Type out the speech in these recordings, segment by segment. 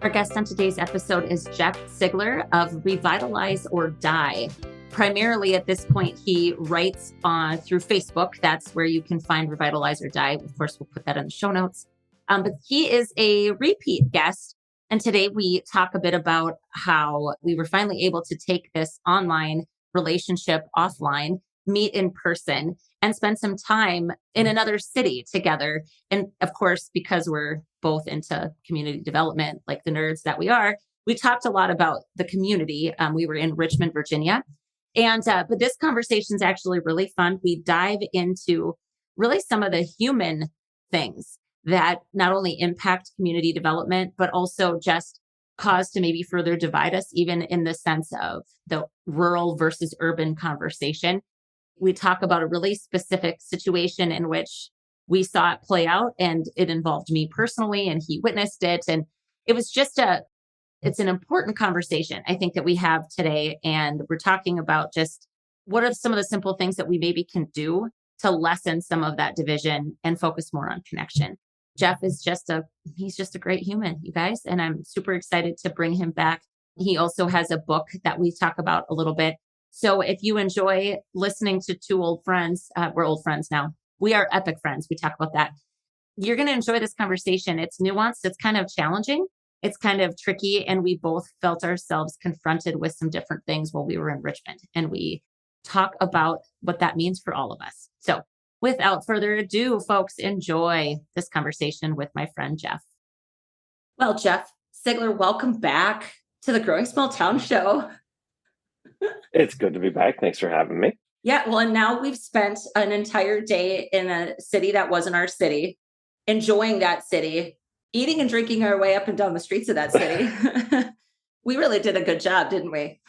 Our guest on today's episode is Jeff Siegler of Revitalize or Die. Primarily at this point, he writes through Facebook. That's where you can find Revitalize or Die. Of course, we'll put that in the show notes. But he is a repeat guest. And today we talk a bit about how we were finally able to take this online relationship offline, meet in person, and spend some time in another city together. And of course, because we're both into community development, like the nerds that we are, we talked a lot about the community. We were in Richmond, Virginia. But this conversation is actually really fun. We dive into really some of the human things that not only impact community development, but also just cause to maybe further divide us, even in the sense of the rural versus urban conversation. We talk about a really specific situation in which we saw it play out, and it involved me personally, and he witnessed it. And it was just it's an important conversation, I think, that we have today. And we're talking about just what are some of the simple things that we maybe can do to lessen some of that division and focus more on connection. Jeff is he's just a great human, you guys. And I'm super excited to bring him back. He also has a book that we talk about a little bit. So if you enjoy listening to two old friends, we're old friends now. We are epic friends. We talk about that. You're going to enjoy this conversation. It's nuanced. It's kind of challenging. It's kind of tricky. And we both felt ourselves confronted with some different things while we were in Richmond. And we talk about what that means for all of us. So without further ado, folks, enjoy this conversation with my friend, Jeff. Well, Jeff Siegler, welcome back to the Growing Small Town Show. It's good to be back. Thanks for having me. Yeah, well, and now we've spent an entire day in a city that wasn't our city, enjoying that city, eating and drinking our way up and down the streets of that city. We really did a good job, didn't we?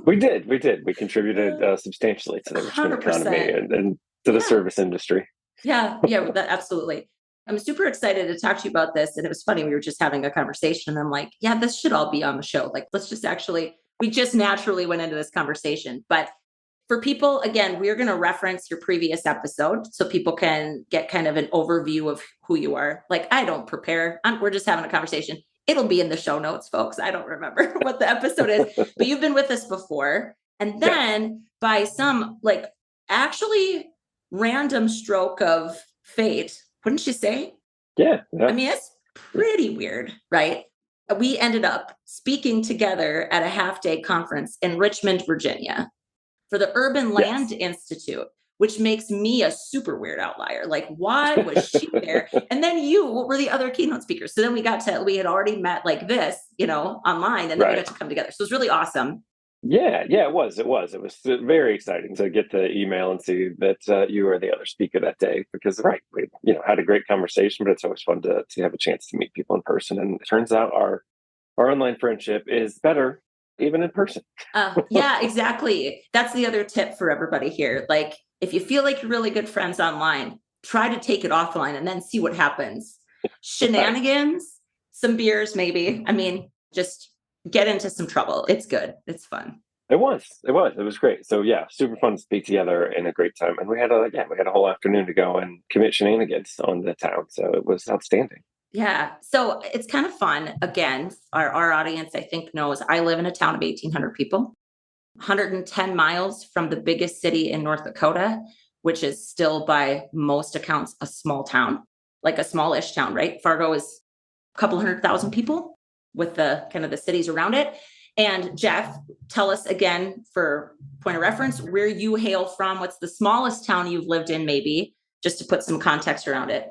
We did. We contributed substantially to the Richmond economy and to the service industry. Yeah, absolutely. I'm super excited to talk to you about this. And it was funny. We were just having a conversation and I'm like, yeah, this should all be on the show. Like, we just naturally went into this conversation. But for people, again, we're going to reference your previous episode so people can get kind of an overview of who you are. Like, I don't prepare. We're just having a conversation. It'll be in the show notes, folks. I don't remember what the episode is, but you've been with us before. And then by some actually random stroke of fate, wouldn't you say? Yeah. I mean, it's pretty weird, right? We ended up speaking together at a half-day conference in Richmond, Virginia for the Urban Land Institute, which makes me a super weird outlier. Like, why was she there? And then you were the other keynote speakers. So then we had already met like this, online, and then we got to come together. So it was really awesome. Yeah, it was. It was very exciting to get the email and see that you were the other speaker that day because, we had a great conversation, but it's always fun to have a chance to meet people in person. And it turns out our online friendship is better even in person. Yeah, exactly. That's the other tip for everybody here. Like, if you feel like you're really good friends online, try to take it offline and then see what happens. Shenanigans, some beers, maybe. I mean, just get into some trouble. It's good. It's fun. It was great. So yeah, super fun to speak together and a great time. And we had a whole afternoon to go and commit shenanigans on the town. So it was outstanding. Yeah. So it's kind of fun. Again, our audience, I think, knows I live in a town of 1,800 people, 110 miles from the biggest city in North Dakota, which is still by most accounts a small town, like a smallish town, right? Fargo is a couple 100,000 people with the kind of the cities around it. And Jeff, tell us again, for point of reference, where you hail from. What's the smallest town you've lived in, maybe, just to put some context around it?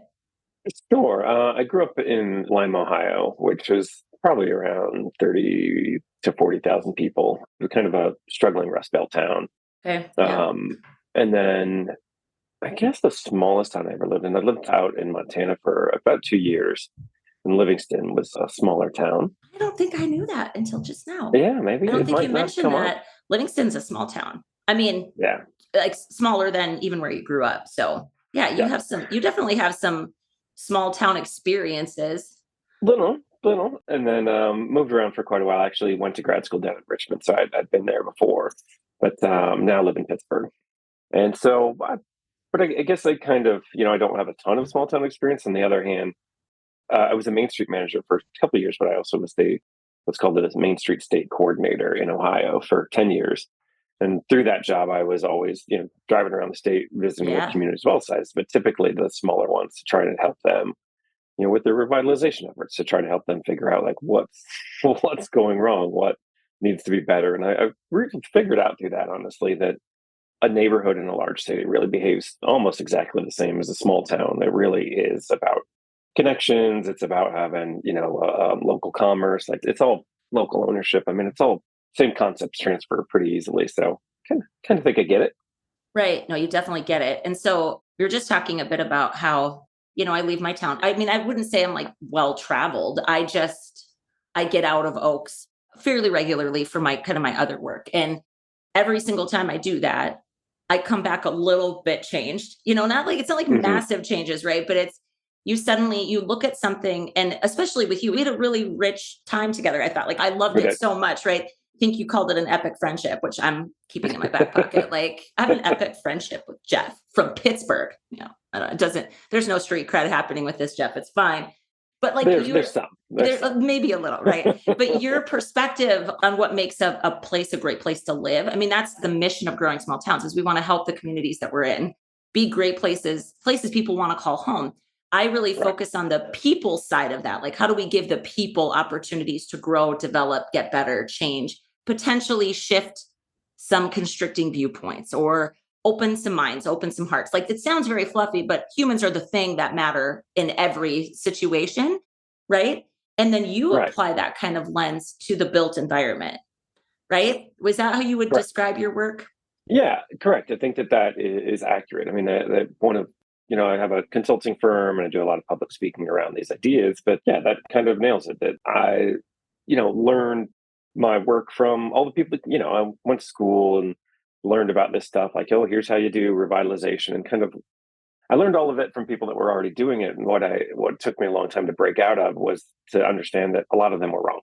Sure. I grew up in Lime, Ohio, which is probably around 30 to 40,000 people. It was kind of a struggling Rust Belt town. Okay. Yeah. And then I guess the smallest town I ever lived in, I lived out in Montana for about 2 years. And Livingston was a smaller town. I don't think I knew that until just now. Yeah, maybe. I don't think you mentioned that. Livingston's a small town. I mean, like smaller than even where you grew up. So yeah, you definitely have some small town experiences. Little. And then moved around for quite a while. Actually went to grad school down in Richmond. So I'd been there before, but now I live in Pittsburgh. And so, but I guess I kind of, I don't have a ton of small town experience. On the other hand, I was a Main Street manager for a couple of years, but I also was what's called the Main Street State Coordinator in Ohio for 10 years. And through that job, I was always, driving around the state, visiting with Yeah. communities of all sizes, but typically the smaller ones to try to help them, with their revitalization efforts, to try to help them figure out like what's going wrong, what needs to be better. And I really figured out through that, honestly, that a neighborhood in a large city really behaves almost exactly the same as a small town. It really is about connections. It's about having, local commerce. Like it's all local ownership. I mean, it's all same concepts transfer pretty easily. So kind of think I get it. Right. No, you definitely get it. And so we were just talking a bit about how, I leave my town. I mean, I wouldn't say I'm like well traveled. I get out of Oaks fairly regularly for my other work. And every single time I do that, I come back a little bit changed, it's not like Hmm. massive changes, right? But it's, you look at something, and especially with you, we had a really rich time together. I thought, like, I loved it Okay. so much, right? I think you called it an epic friendship, which I'm keeping in my back pocket. Like, I have an epic friendship with Jeff from Pittsburgh. I don't, there's no street cred happening with this, Jeff. It's fine. But like There's some. There's there some. maybe a little, right? But your perspective on what makes a place a great place to live. I mean, that's the mission of Growing Small Towns, is we want to help the communities that we're in be great places people want to call home. I really Right. focus on the people side of that. Like, how do we give the people opportunities to grow, develop, get better, change, potentially shift some constricting viewpoints, or open some minds, open some hearts. Like, it sounds very fluffy, but humans are the thing that matter in every situation, right? And then you Right. apply that kind of lens to the built environment, right? Was that how you would Right. describe your work? Yeah, correct. I think that is accurate. I mean, that one of, I have a consulting firm and I do a lot of public speaking around these ideas, but yeah, that kind of nails it. That I, learned my work from all the people, I went to school and learned about this stuff, like, oh, here's how you do revitalization, and kind of, I learned all of it from people that were already doing it. And what took me a long time to break out of was to understand that a lot of them were wrong.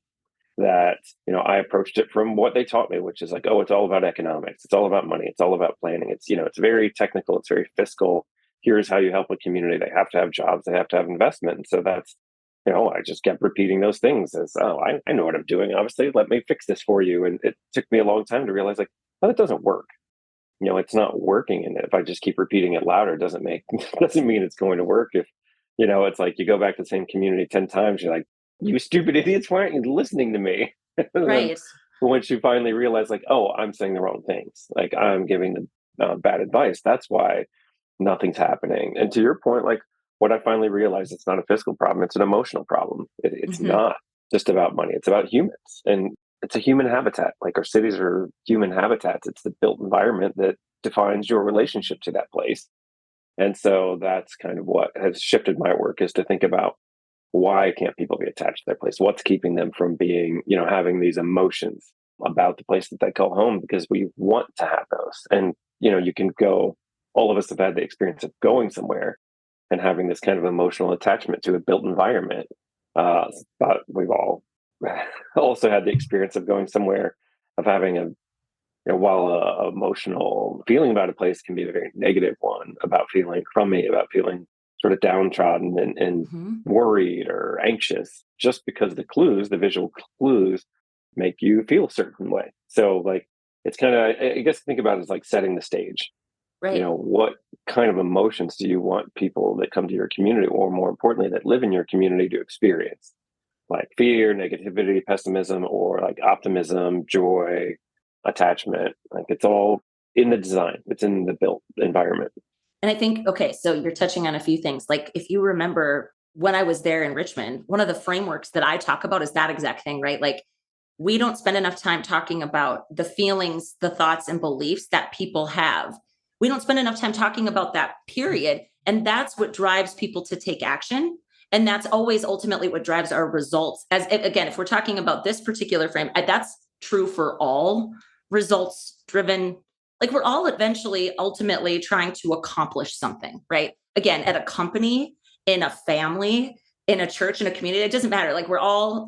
That, I approached it from what they taught me, which is like, oh, it's all about economics, it's all about money, it's all about planning, it's, it's very technical, it's very fiscal. Here's how you help a community. They have to have jobs, they have to have investment. And so that's, I just kept repeating those things as, oh, I know what I'm doing, obviously, let me fix this for you. And it took me a long time to realize, like, oh, it doesn't work. It's not working. And if I just keep repeating it louder, it doesn't doesn't mean it's going to work. If, it's like you go back to the same community 10 times, you're like, you stupid idiots, why aren't you listening to me? And then Right. once you finally realize, like, oh, I'm saying the wrong things, like I'm giving them bad advice, that's why nothing's happening. And to your point, like, what I finally realized, it's not a fiscal problem, it's an emotional problem. It's Hmm. not just about money, it's about humans. And it's a human habitat. Like, our cities are human habitats. It's the built environment that defines your relationship to that place. And so that's kind of what has shifted my work, is to think about, why can't people be attached to their place? What's keeping them from being, having these emotions about the place that they call home? Because we want to have those. And, you can go, all of us have had the experience of going somewhere and having this kind of emotional attachment to a built environment. But we've all also had the experience of going somewhere, of having while a emotional feeling about a place can be a very negative one, about feeling crummy, about feeling sort of downtrodden and Hmm. worried or anxious, just because the visual clues make you feel a certain way. So, like, it's kind of, I guess, think about it as like setting the stage. Right. What kind of emotions do you want people that come to your community, or more importantly, that live in your community, to experience? Like fear, negativity, pessimism, or like optimism, joy, attachment. Like, it's all in the design, it's in the built environment. And I think, okay, so you're touching on a few things. Like, if you remember when I was there in Richmond, one of the frameworks that I talk about is that exact thing, right? Like, we don't spend enough time talking about the feelings, the thoughts, and beliefs that people have. We don't spend enough time talking about that, period. And that's what drives people to take action. And that's always ultimately what drives our results. As again, if we're talking about this particular frame, that's true for all results driven. Like, we're all eventually ultimately trying to accomplish something, right? Again, at a company, in a family, in a church, in a community, it doesn't matter. Like,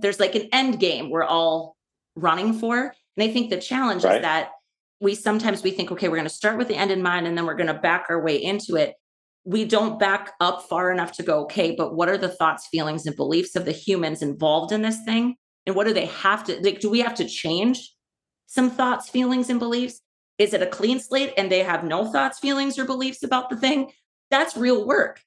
there's like an end game we're all running for. And I think the challenge is Right. that we think, okay, we're going to start with the end in mind, and then we're going to back our way into it. we don't back up far enough to go, okay, but what are the thoughts, feelings, and beliefs of the humans involved in this thing? And what do they have to, like, do we have to change some thoughts, feelings, and beliefs? Is it a clean slate and they have no thoughts, feelings, or beliefs about the thing? That's real work.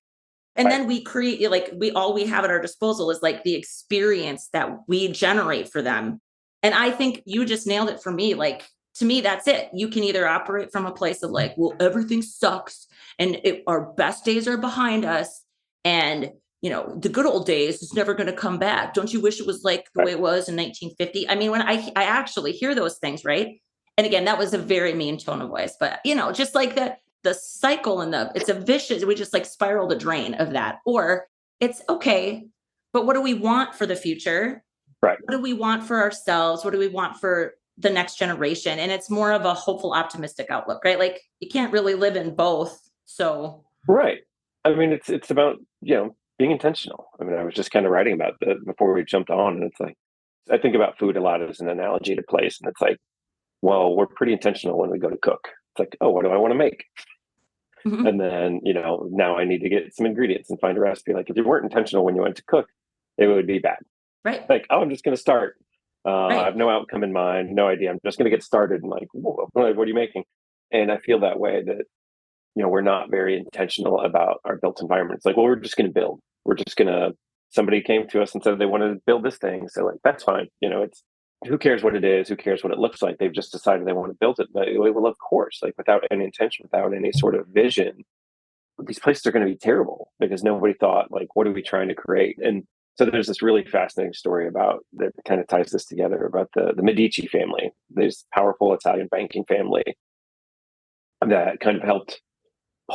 And Right. then we create, like, all we have at our disposal is like the experience that we generate for them. And I think you just nailed it for me. Like, to me, that's it. You can either operate from a place of like, well, everything sucks and our best days are behind us. And, the good old days is never going to come back. Don't you wish it was like the Right. way it was in 1950? I mean, when I actually hear those things, right? And again, that was a very mean tone of voice, but just like the cycle and it's a vicious, we just like spiral the drain of that. Or it's okay, but what do we want for the future? Right. What do we want for ourselves? What do we want for the next generation? And it's more of a hopeful, optimistic outlook, right? Like, you can't really live in both. So, Right. I mean, it's about, being intentional. I mean, I was just kind of writing about that before we jumped on, and it's like, I think about food a lot as an analogy to place, and it's like, well, we're pretty intentional when we go to cook. It's like, oh, what do I want to make? mhm, And then, now I need to get some ingredients and find a recipe. Like, if you weren't intentional when you went to cook, it would be bad. right, Like, oh, I'm just going to start. I right. have no outcome in mind, no idea. I'm just going to get started. And like, what are you making? And I feel that way that, we're not very intentional about our built environment. It's like, well, we're just going to build. We're just going to, somebody came to us and said they wanted to build this thing. So like, that's fine. It's, who cares what it is? Who cares what it looks like? They've just decided they want to build it. But, well, of course, like without any intention, without any sort of vision, these places are going to be terrible because nobody thought, like, what are we trying to create? And so there's this really fascinating story about that kind of ties this together about the Medici family, this powerful Italian banking family that kind of helped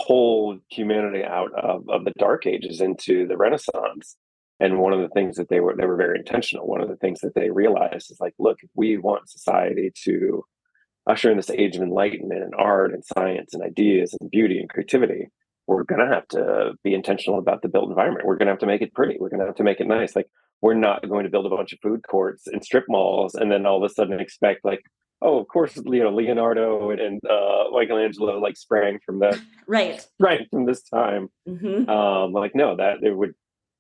pull humanity out of the dark ages into the Renaissance. And one of the things that they were very intentional. One of the things that they realized is like, look, if we want society to usher in this age of enlightenment and art and science and ideas and beauty and creativity, we're going to have to be intentional about the built environment. We're going to have to make it pretty. We're going to have to make it nice. Like, we're not going to build a bunch of food courts and strip malls and then all of a sudden expect like, oh, of course, Leonardo and Michelangelo like sprang from that Right. right from this time. Hmm. Like, no, that it would,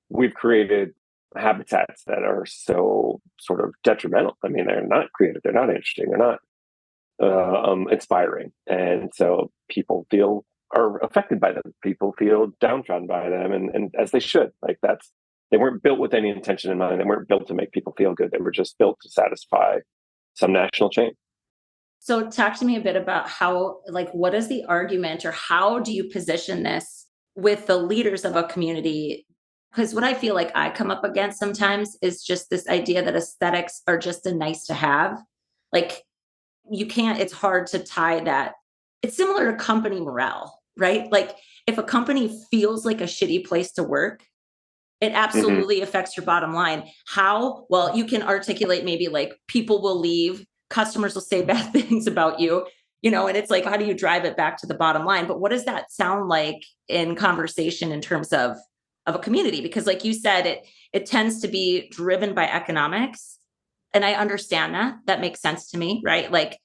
we've created habitats that are so sort of detrimental. I mean, they're not creative. They're not interesting. They're not inspiring, and so people are affected by them. People feel downtrodden by them, and as they should. Like, they weren't built with any intention in mind. They weren't built to make people feel good. They were just built to satisfy some national chain. So talk to me a bit about how, like, what is the argument or how do you position this with the leaders of a community? Because what I feel like I come up against sometimes is just this idea that aesthetics are just a nice to have. Like, you can't, it's hard to tie that. It's similar to company morale, right? Like, if a company feels like a shitty place to work, it Hmm. absolutely affects your bottom line. How? Well, you can articulate maybe like people will leave, customers will say bad things about you, and it's like, how do you drive it back to the bottom line? But what does that sound like in conversation in terms of a community? Because like you said, it tends to be driven by economics. And I understand that. That makes sense to me, right? Like,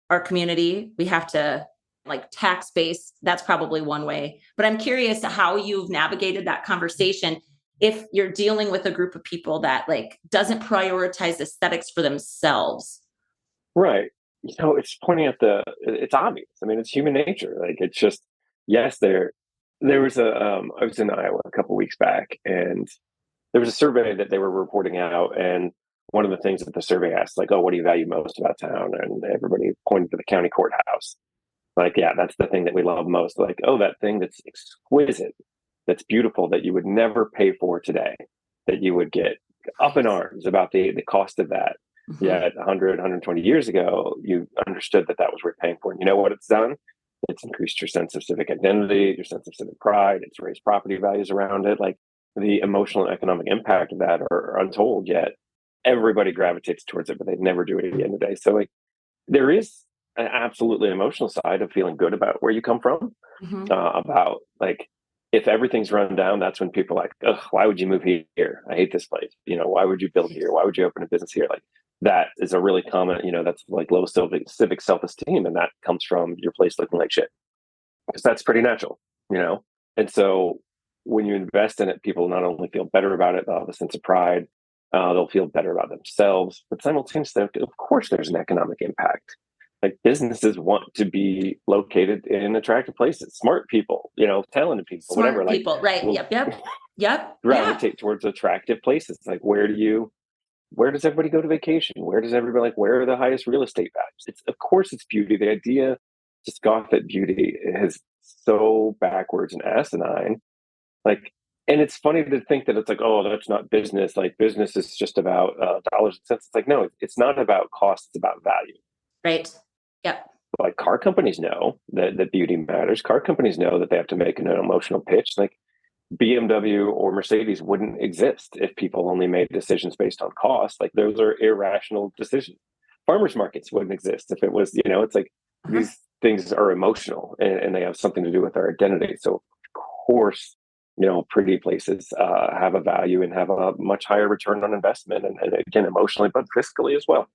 our community, we have to, like, tax base, that's probably one way. But I'm curious how you've navigated that conversation if you're dealing with a group of people that like doesn't prioritize aesthetics for themselves. Right. It's pointing at it's obvious. I mean, it's human nature. Like, it's just, yes, there was I was in Iowa a couple weeks back, and there was a survey that they were reporting out, and one of the things that the survey asked, like, oh, what do you value most about town? And everybody pointed to the county courthouse. Like, yeah, that's the thing that we love most. Like, oh, that thing that's exquisite, that's beautiful, that you would never pay for today, that you would get up in Right. arms about the cost of that. Mhm. Yet 100, 120 years ago, you understood that that was worth paying for. And you know what it's done? It's increased your sense of civic identity, your sense of civic pride. It's raised property values around it. Like, the emotional and economic impact of that are untold, yet everybody gravitates towards it, but they never do it at the end of the day. So, like, there is an absolutely emotional side of feeling good about where you come from, Mhm. about like, if everything's run down, that's when people are like, ugh, why would you move here? I hate this place. Why would you build Right. here? Why would you open a business here? Like, that is a really common, that's like low civic self-esteem. And that comes from your place looking like shit, because that's pretty natural, you know? And so when you invest in it, people not only feel better about it, they'll have a sense of pride, they'll feel better about themselves, but simultaneously, of course, there's an economic impact. Like businesses want to be located in attractive places, smart people, talented people, whatever, Smart people, right? will Yep. Yeah. gravitate towards attractive places. Like where does everybody go to vacation? Where does everybody where are the highest real estate values? Of course it's beauty. The idea to scoff at beauty is so backwards and asinine. Like, and it's funny to think that it's like, oh, that's not business. Like business is just about dollars and cents. It's like, no, it's not about cost. It's about value. Right. Yep. Like car companies know that beauty matters. Car companies know that they have to make an emotional pitch. Like BMW or Mercedes wouldn't exist if people only made decisions based on cost. Like those are irrational decisions. Farmers markets wouldn't exist if it was, it's like these things are emotional and they have something to do with our identity. So of course, pretty places have a value and have a much higher return on investment, and again, emotionally, but fiscally as well.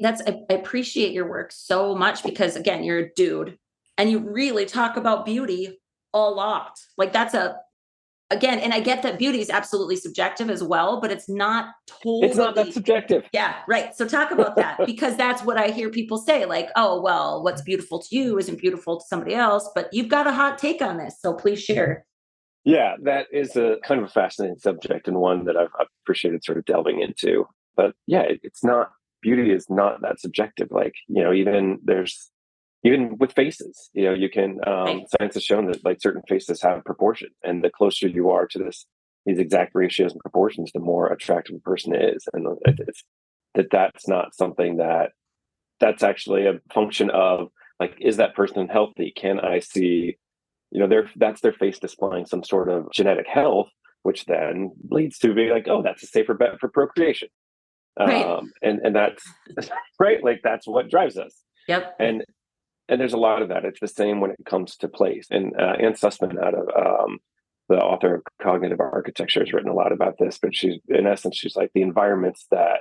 I appreciate your work so much because again, you're a dude and you really talk about beauty a lot. Like again, and I get that beauty is absolutely subjective as well, but it's not totally. It's not that subjective. Yeah, right. So talk about that because that's what I hear people say like, oh, well, what's beautiful to you isn't beautiful to somebody else, but you've got a hot take on this. So please share. Yeah, that is a kind of a fascinating subject and one that I've appreciated sort of delving into. But yeah, it's not, beauty is not that subjective. Like, even with faces, you can, Right. science has shown that like certain faces have proportion, and the closer you are to these exact ratios and proportions, the more attractive a person is. And it's that's not something that's actually a function of like, is that person healthy? Can I see, that's their face displaying some sort of genetic health, which then leads to be like, oh, that's a safer bet for procreation. Right. And that's right. Like that's what drives us. Yep. And there's a lot of that. It's the same when it comes to place. And Anne Sussman, out of the author of Cognitive Architecture, has written a lot about this. But she's like, the environments that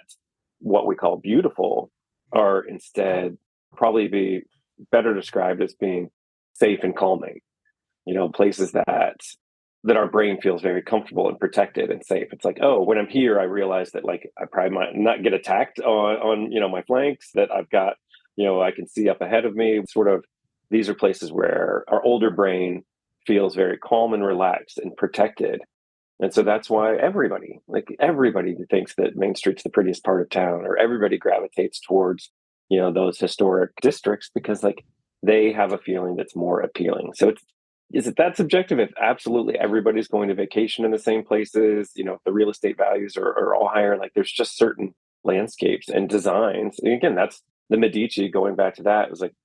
what we call beautiful are instead probably be better described as being safe and calming. Places that our brain feels very comfortable and protected and safe. It's like, oh, when I'm here, I realize that like I probably might not get attacked on my flanks. That I've got, I can see up ahead of me. Sort of, these are places where our older brain feels very calm and relaxed and protected. And so that's why everybody thinks that Main Street's the prettiest part of town, or everybody gravitates towards, those historic districts because like they have a feeling that's more appealing. So is it that subjective? If absolutely everybody's going to vacation in the same places, if the real estate values are all higher, like there's just certain landscapes and designs. And again, that's the Medici, going back to that, it was like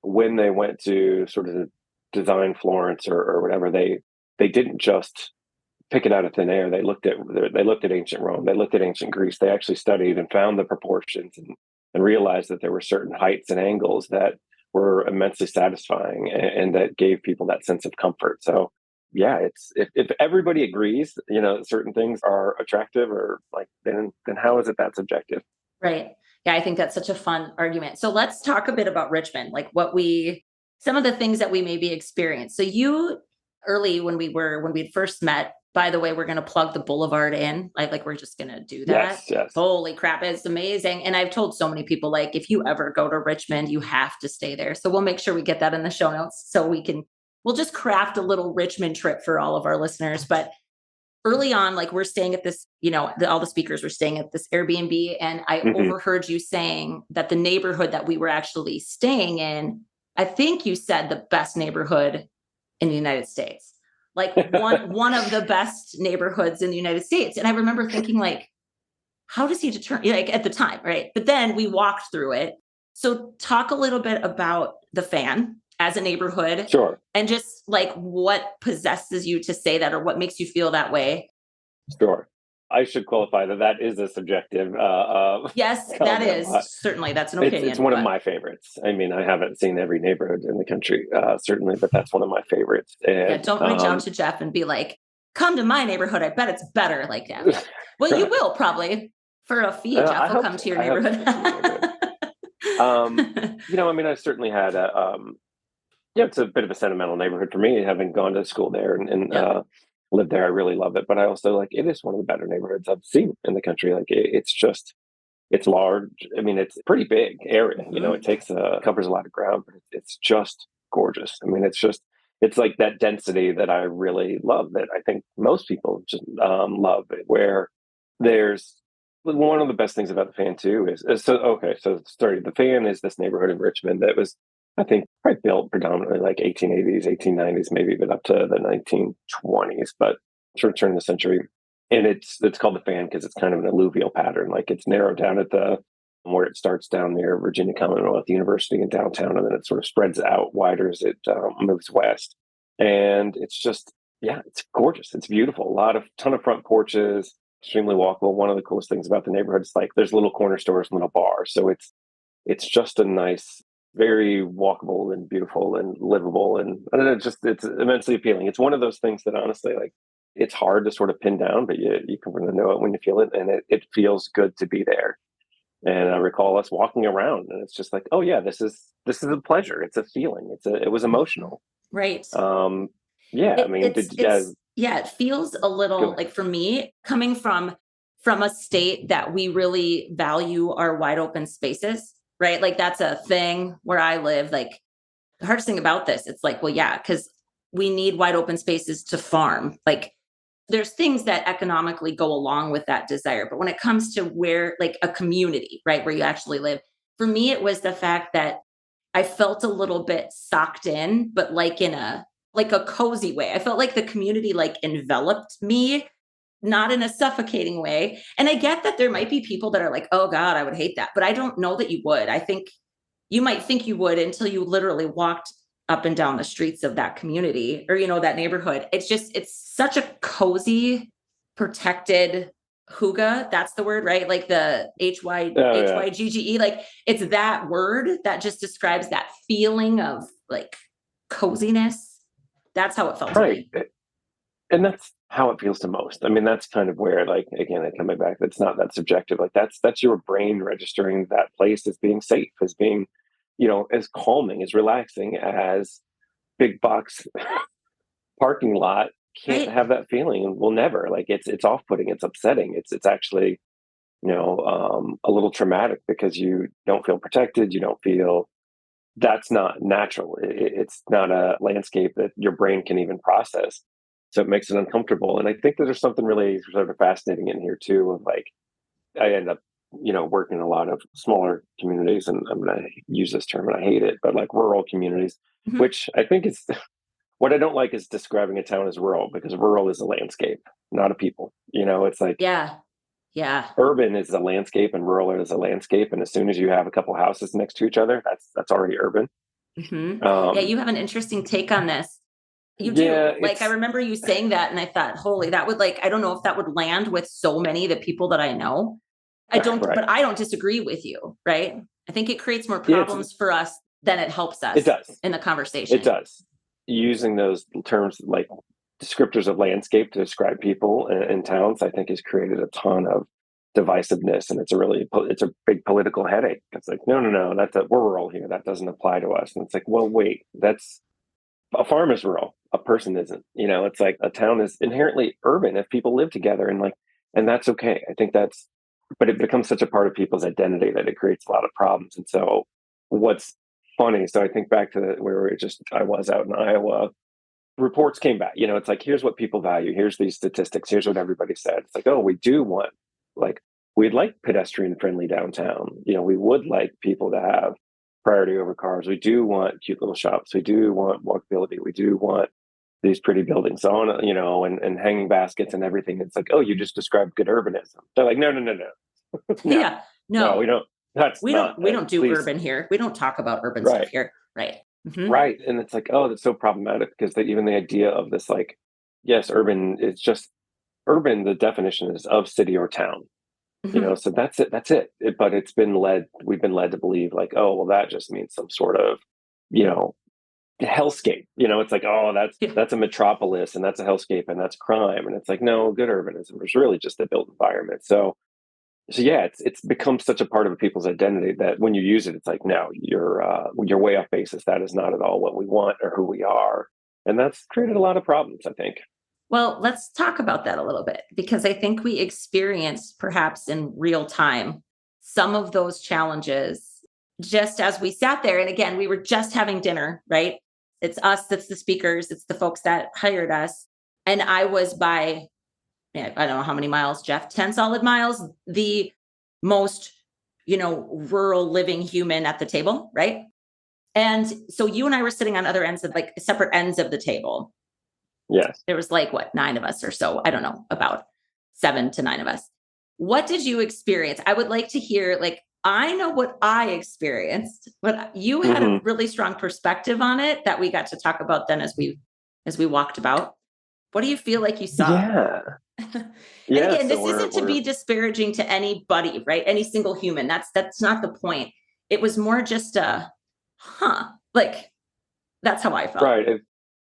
when they went to sort of design Florence or whatever, they didn't just pick it out of thin air. They looked at ancient Rome, they looked at ancient Greece, they actually studied and found the proportions and realized that there were certain heights and angles that were immensely satisfying and that gave people that sense of comfort. So yeah, it's if everybody agrees, certain things are attractive, or like then how is it that subjective? Right. Yeah, I think that's such a fun argument. So let's talk a bit about Richmond, like some of the things that we maybe experienced. So you early when we'd first met, by the way, we're going to plug the Boulevard in, like we're just going to do that. Yes. Holy crap. It's amazing. And I've told so many people, like, if you ever go to Richmond, you have to stay there. So we'll make sure we get that in the show notes so we'll just craft a little Richmond trip for all of our listeners. But early on, like we're staying at this, all the speakers were staying at this Airbnb. And I overheard you saying that the neighborhood that we were actually staying in, I think you said the best neighborhood in the United States, like one of the best neighborhoods in the United States. And I remember thinking like, how does he determine, like at the time, right? But then we walked through it. So talk a little bit about the Fan as a neighborhood. Sure. And just like what possesses you to say that, or what makes you feel that way. Sure. I should qualify that is a subjective. Yes, that is certainly, that's an opinion. It's one of my favorites. I mean, I haven't seen every neighborhood in the country, certainly, but that's one of my favorites. And, don't reach out to Jeff and be like, come to my neighborhood. I bet it's better like that. Well, you will probably for a fee. Jeff will come to your neighborhood. I mean, I've certainly had Yeah, it's a bit of a sentimental neighborhood for me, having gone to school there and Yep. lived there. I really love it, but I also like it is one of the better neighborhoods I've seen in the country. Like it's just it's large. I mean, it's a pretty big area. You know, Hmm. it takes covers a lot of ground, but it's just gorgeous. I mean, it's like that density that I really love. That I think most people just love it. Where there's one of the best things about the Fan too is so okay. So sorry, the Fan is this neighborhood in Richmond that was I think probably built predominantly like 1880s, 1890s, maybe even up to the 1920s, but sort of turn of the century. And it's called the Fan because it's kind of an alluvial pattern. Like it's narrowed down at the where it starts down near Virginia Commonwealth University in downtown, and then it sort of spreads out wider as it moves west. And it's just, yeah, it's gorgeous. It's beautiful. A ton of front porches, extremely walkable. One of the coolest things about the neighborhood is like there's little corner stores and little bars, so it's just a nice, very walkable and beautiful and livable, and I don't know, just it's immensely appealing. It's one of those things that honestly, like, it's hard to sort of pin down, but you can really know it when you feel it, and it feels good to be there. And I recall us walking around, and it's just like, oh yeah, this is a pleasure. It's a feeling. It was emotional. Right. Um, yeah, I mean, Yeah, it feels a go little ahead. like for me coming from a state that we really value our wide open spaces, right? Like that's a thing where I live. Like the hardest thing about this, it's like, well, yeah, because we need wide open spaces to farm. Like there's things that economically go along with that desire. But when it comes to where, like a community, right, where you actually live, for me, it was the fact that I felt a little bit socked in, but like a cozy way. I felt like the community like enveloped me, not in a suffocating way. And I get that there might be people that are like, oh God, I would hate that. But I don't know that you would. I think you might think you would until you literally walked up and down the streets of that community or, that neighborhood. It's such a cozy, protected hygge. That's the word, right? Like the Oh yeah, HYGGE. Like it's that word that just describes that feeling of like coziness. That's how it felt to right. me. And that's how it feels to most. I mean, that's kind of where, like, again, coming back, that's not that subjective. Like, that's your brain registering that place as being safe, as being, as calming, as relaxing as big box parking lot can't Right. have that feeling and will never. Like, it's off putting, it's upsetting, it's actually, a little traumatic because you don't feel protected, you don't feel that's not natural. It's not a landscape that your brain can even process. So it makes it uncomfortable. And I think that there's something really sort of fascinating in here too. Of like, I end up, working in a lot of smaller communities, and I'm going to use this term, and I hate it, but like rural communities, Mhm. which I think is what I don't like is describing a town as rural because rural is a landscape, not a people. It's like Yeah. Yeah. urban is a landscape and rural is a landscape, and as soon as you have a couple houses next to each other, that's already urban. Yeah. um You have an interesting take on this. You yeah, do. Like I remember you saying that and I thought, holy, that would like I don't know if that would land with so many of the people that I know. right. But I don't disagree with you, right? I think it creates more Yeah, problems for us than it helps it us does. in the It conversation. does. Using those terms like descriptors of landscape to describe people in towns, I think has created a ton of divisiveness, and it's a big political headache. It's like, no, no, no, we're rural here. That doesn't apply to us. And it's like, well, wait, that's a farm is rural. A person isn't. It's like a town is inherently urban if people live together, and that's okay. I think but it becomes such a part of people's identity that it creates a lot of problems. And so, what's funny? So I think back to where I was out in Iowa. Reports came back. It's like, here's what people value. Here's these statistics. Here's what everybody said. It's like, oh, we do want like we'd like pedestrian friendly downtown. We would like people to have priority over cars. We do want cute little shops. We do want walkability. We do want these pretty buildings on, and hanging baskets and everything. It's like, oh, you just described good urbanism. They're like, no, no, no, no, no, Yeah. no, we No, don't. That's not we it. don't do Please, urban here. We don't talk about urban stuff right, here. Right. right. And it's like, oh, that's so problematic because even the idea of this, like, yes, urban is just urban. The definition is of city or town. Hmm. So that's it. That's it. But we've been led to believe like, oh, well, that just means some sort of, you know, hellscape. It's like, oh, Yeah. that's a metropolis and that's a hellscape and that's crime. And it's like, no, good urbanism is really just a built environment. So so yeah, it's become such a part of people's identity that when you use it, it's like, no, you're way off basis. That is not at all what we want or who we are. And that's created a lot of problems, I think. Well, let's talk about that a little bit because I think we experienced perhaps in real time some of those challenges just as we sat there. And again, we were just having dinner, right? It's us, that's the speakers, it's the folks that hired us. And I was by, I don't know how many miles, Jeff, 10 solid miles, the most, rural living human at the table, right? And so you and I were sitting on other ends of like separate ends of the table. Yes. There was like, what, 9 of us or so. I don't know, about 7 to 9 of us. What did you experience? I would like to hear, like, I know what I experienced, but you had a really strong perspective on it that we got to talk about then as we walked about. What do you feel like you saw? Yeah. And Yeah. again, this isn't to be disparaging to anybody, right? Any single human. That's not the point. It was more just like that's how I felt. Right.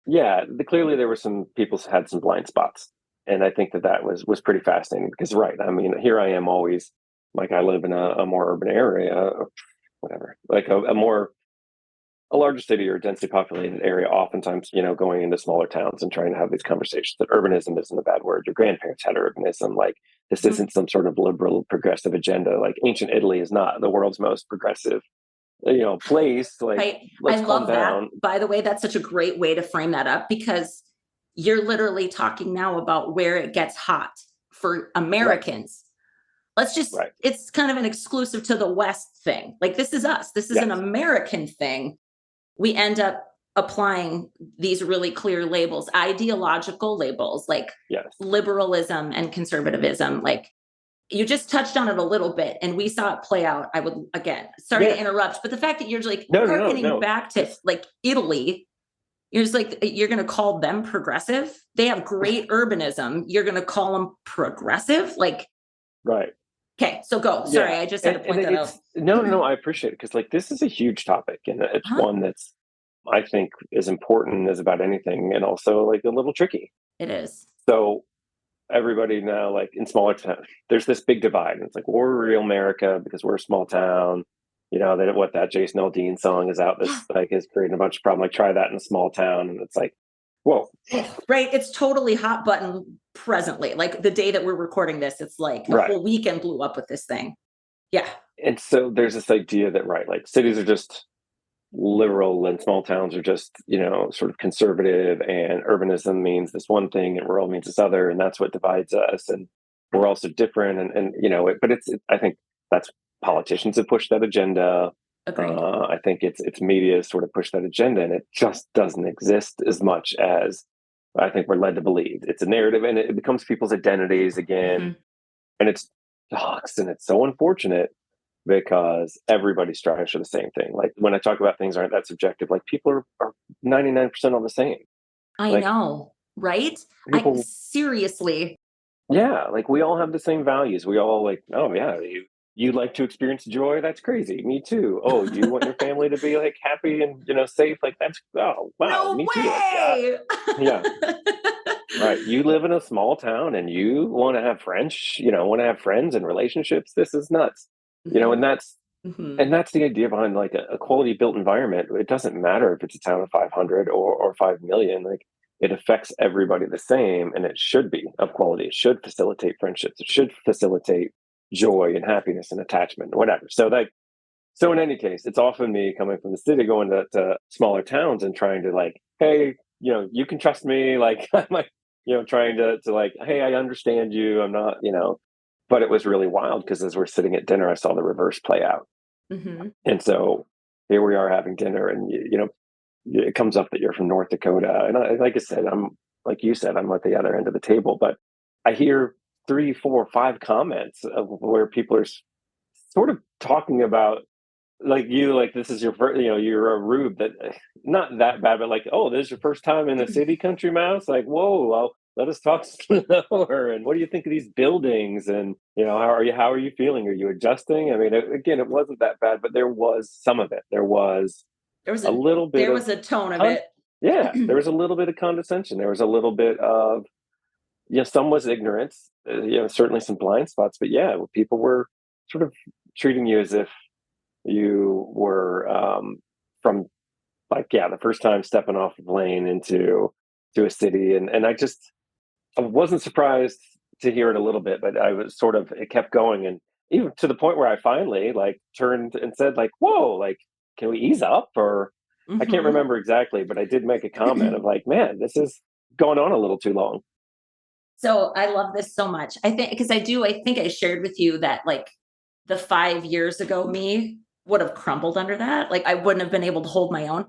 Yeah. Clearly there were some people had some blind spots. And I think that was pretty fascinating because, right. I mean, here I am always like, I live in a more urban area or whatever, like a larger city or densely populated area, oftentimes, going into smaller towns and trying to have these conversations that urbanism isn't a bad word. Your grandparents had urbanism. Like this isn't some sort of liberal progressive agenda. Like ancient Italy is not the world's most progressive, place. Like, right. let's I love calm down. that. By the way, that's such a great way to frame that up because you're literally talking now about where it gets hot for Americans. Let's just, it's kind of an exclusive to the West thing. Like this is us. This is an American thing. We end up applying these really clear labels, ideological labels like liberalism and conservatism. Like you just touched on it a little bit and we saw it play out. I would, again, sorry to interrupt, but the fact that you're like harkening back to like Italy, you're just like, you're going to call them progressive. They have great urbanism. You're going to call them progressive. Like, right. Okay, so go. Sorry, I just had to point that out. No, I appreciate it because like this is a huge topic and it's one that's I think as important as about anything and also like a little tricky. It is. So everybody now like in smaller towns, there's this big divide. And it's like we're real America because we're a small town. That Jason Aldean song is out. This like is creating a bunch of problem. Like try that in a small town, and it's like, whoa, right? It's totally hot button presently. Like the day that we're recording this, it's like the whole weekend blew up with this thing. Yeah, and so there's this idea that like cities are just liberal and small towns are just sort of conservative, and urbanism means this one thing and rural means this other, and that's what divides us, and we're also different, but I think that's politicians have pushed that agenda. I think it's media sort of pushed that agenda, and it just doesn't exist as much as I think we're led to believe. It's a narrative, and it becomes people's identities again, and it sucks, and it's so unfortunate because everybody strives for the same thing. Like when I talk about things aren't that subjective, like people are 99% all the same. I know, right? Seriously. Yeah, like we all have the same values. We all like, oh yeah, you like to experience joy. That's crazy. Me too. Oh, you want your family to be like happy and safe. Like that's wow. No me way! too. Like, yeah. Right. You live in a small town and you want to have friends and relationships. This is nuts. And that's the idea behind like a quality built environment. It doesn't matter if it's a town of 500 or 5 million. Like it affects everybody the same, and it should be of quality. It should facilitate friendships. It should facilitate joy and happiness and attachment, whatever. So in any case, it's often me coming from the city, going to smaller towns and trying to like, hey, you can trust me. Like I'm like, trying to like, hey, I understand you. I'm not, but it was really wild because as we're sitting at dinner, I saw the reverse play out. And so here we are having dinner, and it comes up that you're from North Dakota, and like I said, I'm like you said, I'm at the other end of the table, but I hear 3, 4, 5 comments of where people are sort of talking about like this is your first, you're a rube that not that bad, but like, oh, this is your first time in a city, country mouse. Like, whoa, well, let us talk slower. And what do you think of these buildings? And how are you feeling? Are you adjusting? I mean, again, it wasn't that bad, but there was some of it. There was a little bit. There was a tone of it. Yeah, there was a little bit of condescension. There was a little bit of some was ignorance, certainly some blind spots, but yeah, people were sort of treating you as if you were from like, yeah, the first time stepping off the plane to a city. And I wasn't surprised to hear it a little bit, but I was sort of, it kept going. And even to the point where I finally like turned and said like, whoa, like, can we ease up? Or I can't Mm-hmm. remember exactly, but I did make a comment of like, man, this is going on a little too long. So I love this so much. I think because I think I shared with you that like the 5 years ago me would have crumbled under that. Like I wouldn't have been able to hold my own.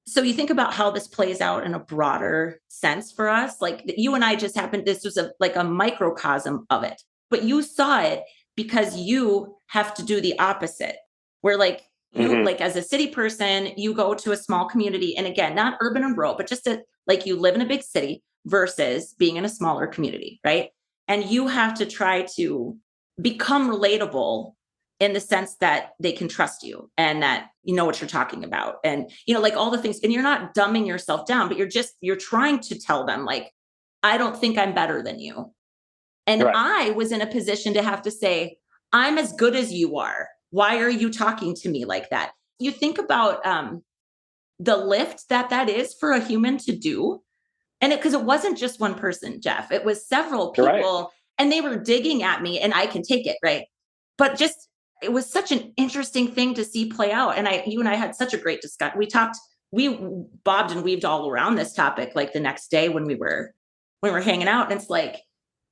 So you think about how this plays out in a broader sense for us. Like you and I just happened, this was like a microcosm of it, but you saw it because you have to do the opposite. Where like you, Hmm. like as a city person, you go to a small community, and again, not urban and rural, but just like you live in a big city versus being in a smaller community, right? And you have to try to become relatable in the sense that they can trust you and that you know what you're talking about, and like all the things, and you're not dumbing yourself down, but you're trying to tell them like, I don't think I'm better than you. And Right. I was in a position to have to say, I'm as good as you are. Why are you talking to me like that? You think about the lift that is for a human to do. And because it wasn't just one person, Jeff, it was several Right. people, and they were digging at me, and I can take it, right? But just, it was such an interesting thing to see play out. And you and I had such a great discussion. We bobbed and weaved all around this topic like the next day when we were hanging out. And it's like,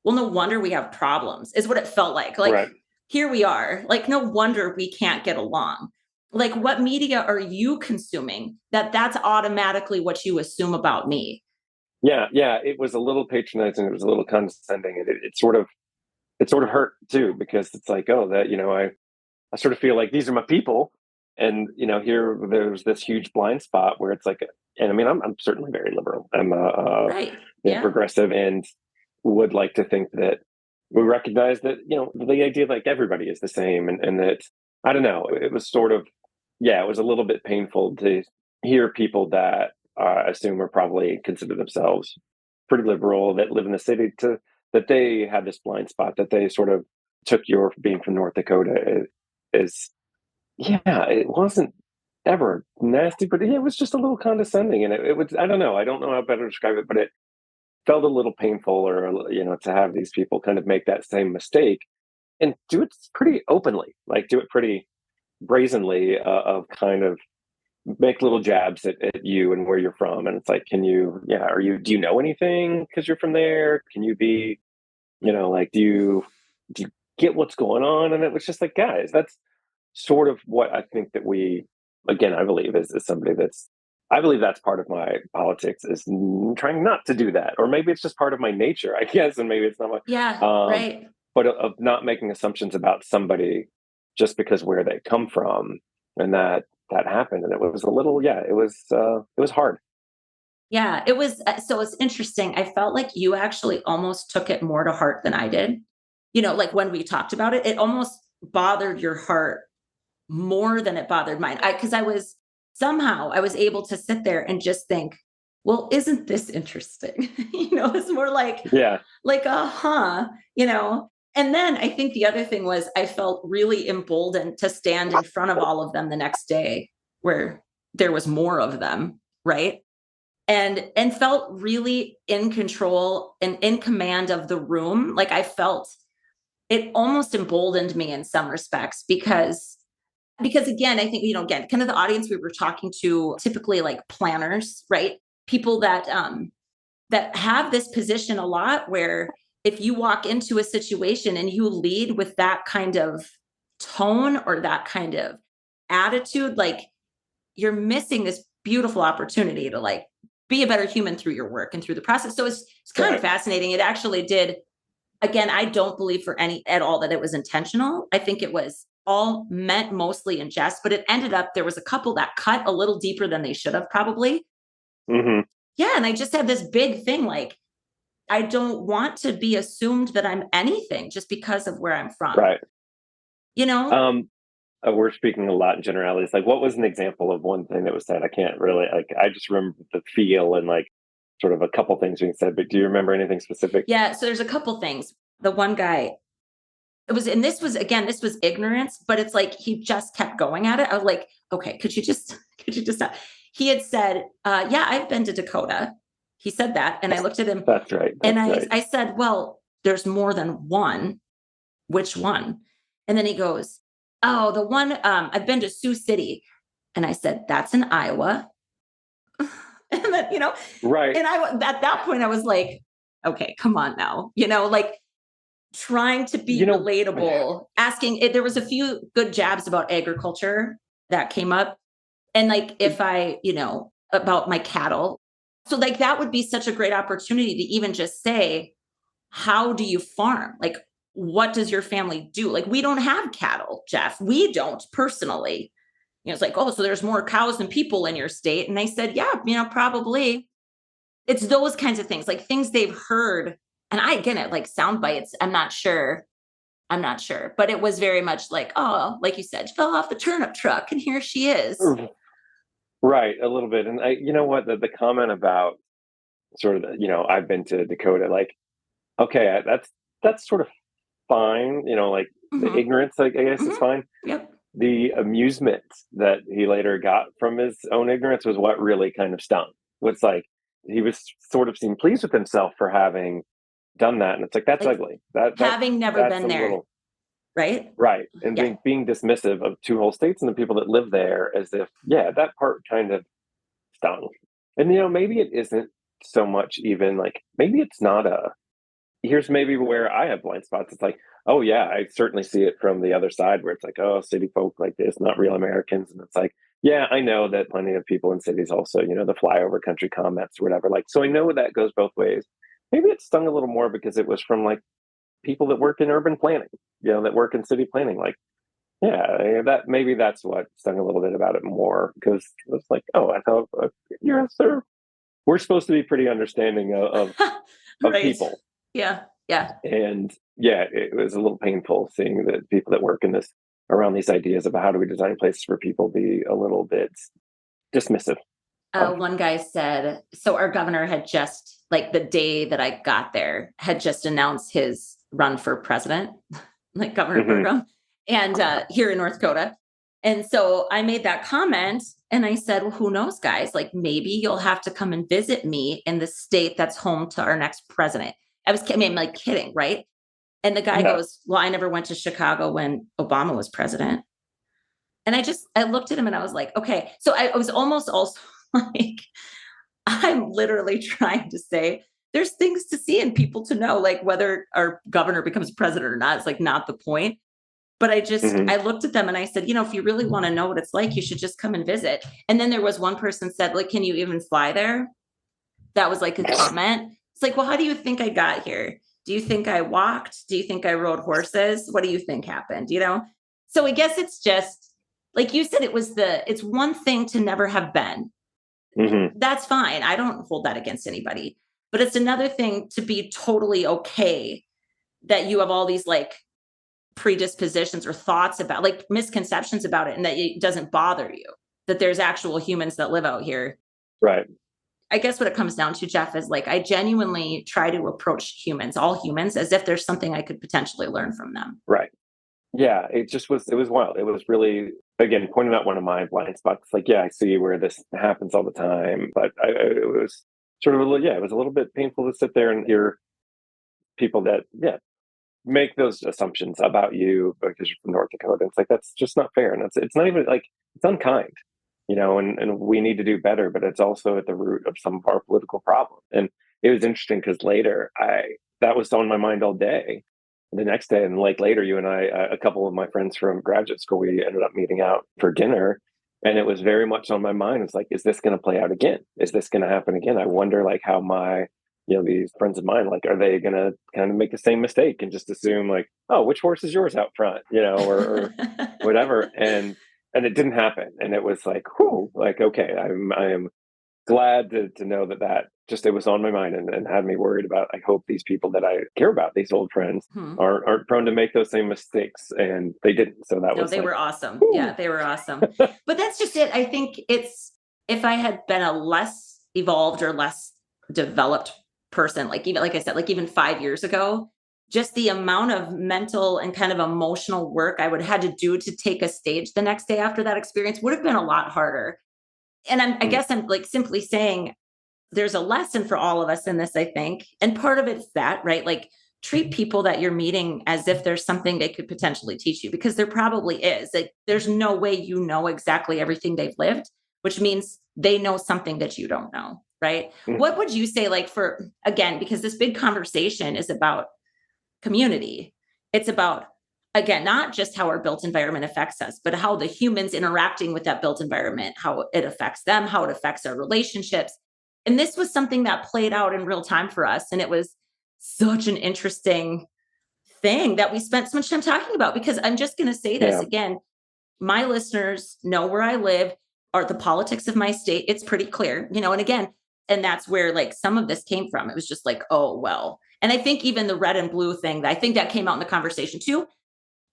well, no wonder we have problems, is what it felt like. Like, Right. here we are, like, no wonder we can't get along. Like, what media are you consuming that's automatically what you assume about me? Yeah. Yeah. It was a little patronizing. It was a little condescending. It sort of hurt too, because it's like, oh, that, I sort of feel like these are my people. And, here there's this huge blind spot where it's like, and I mean, I'm certainly very liberal. I'm Right. Yeah. progressive, and would like to think that we recognize that, the idea like everybody is the same, and that, I don't know, it was sort of, yeah, it was a little bit painful to hear people that assume or probably consider themselves pretty liberal, that live in the city, that they had this blind spot, that they sort of took your being from North Dakota is, yeah, it wasn't ever nasty, but it was just a little condescending, and it was, I don't know how better to describe it, but it felt a little painful, or to have these people kind of make that same mistake and do it pretty openly, like do it pretty brazenly, of kind of make little jabs at you and where you're from, and it's like, can you, yeah, do you know anything because you're from there? Can you be, like, do you get what's going on? And it was just like, guys, that's sort of what I think that we, again, I believe is somebody that's, I believe that's part of my politics, is trying not to do that, or maybe it's just part of my nature, I guess, and maybe it's not Yeah. my, Right. but of not making assumptions about somebody just because where they come from, and that happened, and it was a little, yeah, it was hard. Yeah. It was, so it's interesting. I felt like you actually almost took it more to heart than I did. Like when we talked about it, it almost bothered your heart more than it bothered mine. Because I was able to sit there and just think, well, isn't this interesting? It's more Yeah. like, huh, And then I think the other thing was I felt really emboldened to stand in front of all of them the next day where there was more of them, right? And felt really in control and in command of the room. Like I felt it almost emboldened me in some respects because again, I think, again, kind of the audience we were talking to, typically like planners, right? People that have this position a lot, where if you walk into a situation and you lead with that kind of tone or that kind of attitude, like you're missing this beautiful opportunity to like be a better human through your work and through the process. So it's kind of Right. fascinating. It actually did. Again, I don't believe for any at all that it was intentional. I think it was all meant mostly in jest, but it ended up, there was a couple that cut a little deeper than they should have probably. Hmm. Yeah. And I just had this big thing like, I don't want to be assumed that I'm anything just because of where I'm from, Right. you know? um we're speaking a lot in generalities. Like, what was an example of one thing that was said? I can't really, like, I just remember the feel, and like sort of a couple things being said, but do you remember anything specific? Yeah. So there's a couple things. The one guy, this was ignorance, but it's like, he just kept going at it. I was like, okay, could you just stop? He had said, yeah, I've been to Dakota. He said that. And I looked at him. That's right. And I said, well, there's more than one. Which one? And then he goes, oh, the one, I've been to Sioux City. And I said, that's in Iowa. And then, right. And at that point I was like, okay, come on now, like trying to be relatable, asking there was a few good jabs about agriculture that came up. And like, if I, about my cattle. So like, that would be such a great opportunity to even just say, how do you farm? Like, what does your family do? Like, we don't have cattle, Jeff. We don't personally. It's like, oh, so there's more cows than people in your state. And I said, yeah, probably. It's those kinds of things, like things they've heard. And I get it, like sound bites. I'm not sure. But it was very much like, oh, like you said, fell off the turnip truck and here she is. Right. A little bit. And the comment about sort of, I've been to Dakota, like, okay, that's sort of fine. Like the ignorance, I guess is fine. Yep. The amusement that he later got from his own ignorance was what really kind of stung. It's like he was sort of seemed pleased with himself for having done that, and it's like that's ugly. Having never been there, right? Right, and being dismissive of two whole states and the people that live there, as if that part kind of stung. And maybe it isn't so much even like maybe it's not a. Here's maybe where I have blind spots. It's like, oh yeah, I certainly see it from the other side where it's like, oh, city folk like this, not real Americans. And it's like, yeah, I know that plenty of people in cities also, the flyover country comments or whatever. Like, so I know that goes both ways. Maybe it stung a little more because it was from like people that work in urban planning, that work in city planning. Like, maybe that's what stung a little bit about it more, because it's like, oh, I thought we're supposed to be pretty understanding of right. people. Yeah. And it was a little painful seeing that people that work in this around these ideas about how do we design places for people be a little bit dismissive. One guy said, so our governor had just, like the day that I got there, had just announced his run for president, like Governor Burgum, and here in North Dakota. And so I made that comment and I said, well, who knows, guys, like maybe you'll have to come and visit me in the state that's home to our next president. I'm like kidding, right? And the guy goes, well, I never went to Chicago when Obama was president. And I looked at him and I was like, okay. So I was almost also like, I'm literally trying to say there's things to see and people to know, like whether our governor becomes president or not, it's like not the point. But I looked at them and I said, if you really want to know what it's like, you should just come and visit. And then there was one person said, like, can you even fly there? That was like a comment. It's like, well, how do you think I got here? Do you think I walked? Do you think I rode horses? What do you think happened? So I guess it's just, like you said, it's one thing to never have been. That's fine. I don't hold that against anybody, but it's another thing to be totally okay that you have all these like predispositions or thoughts about, like misconceptions about it, and that it doesn't bother you, that there's actual humans that live out here. Right. I guess what it comes down to, Jeff, is like, I genuinely try to approach all humans, as if there's something I could potentially learn from them. Right. Yeah. It was wild. It was really, again, pointing out one of my blind spots. Like, I see where this happens all the time, but it was sort of it was a little bit painful to sit there and hear people that, make those assumptions about you because you're from North Dakota. It's like, that's just not fair. And it's not even like, it's unkind. And we need to do better, but it's also at the root of some of our political problems. And it was interesting because later that was on my mind all day. The next day, and like later, you and I, a couple of my friends from graduate school, we ended up meeting out for dinner, and it was very much on my mind. It's like, is this going to play out again? Is this going to happen again? I wonder like how my, these friends of mine, like, are they going to kind of make the same mistake and just assume like, oh, which horse is yours out front, or whatever. And it didn't happen. And it was like, whew, like, okay, I am glad to know that just, it was on my mind and had me worried about, I hope these people that I care about, these old friends, aren't prone to make those same mistakes. And they didn't. So they were awesome. Whew. Yeah, they were awesome. But that's just it. I think if I had been a less evolved or less developed person, like even, like I said, like even 5 years ago, just the amount of mental and kind of emotional work I would have had to do to take a stage the next day after that experience would have been a lot harder. And I guess I'm like simply saying there's a lesson for all of us in this, I think. And part of it's that, right? Like treat people that you're meeting as if there's something they could potentially teach you, because there probably is. Like there's no way you know exactly everything they've lived, which means they know something that you don't know, right? What would you say, like, for, again, because this big conversation is about community. It's about, again, not just how our built environment affects us, but how the humans interacting with that built environment, how it affects them, how it affects our relationships. And this was something that played out in real time for us. And it was such an interesting thing that we spent so much time talking about, because I'm just going to say this again. My listeners know where I live, are the politics of my state. It's pretty clear, and again, and that's where like some of this came from. It was just like, oh, well. And I think even the red and blue thing, I think that came out in the conversation too.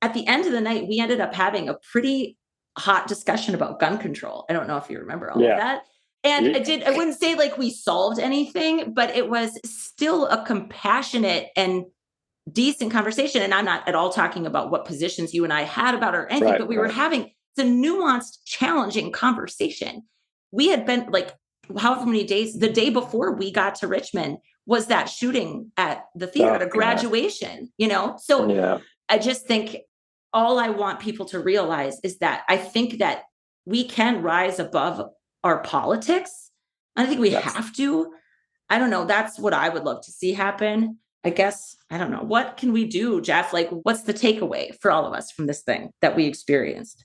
At the end of the night, we ended up having a pretty hot discussion about gun control. I don't know if you remember all of that. And I wouldn't say like we solved anything, but it was still a compassionate and decent conversation. And I'm not at all talking about what positions you and I had about or anything, but we were having the nuanced, challenging conversation. We had been like, however many days, the day before we got to Richmond was that shooting at the theater, at a graduation, So I just think all I want people to realize is that I think that we can rise above our politics. I think we have to. I don't know. That's what I would love to see happen. I guess, I don't know. What can we do, Jeff? Like, what's the takeaway for all of us from this thing that we experienced?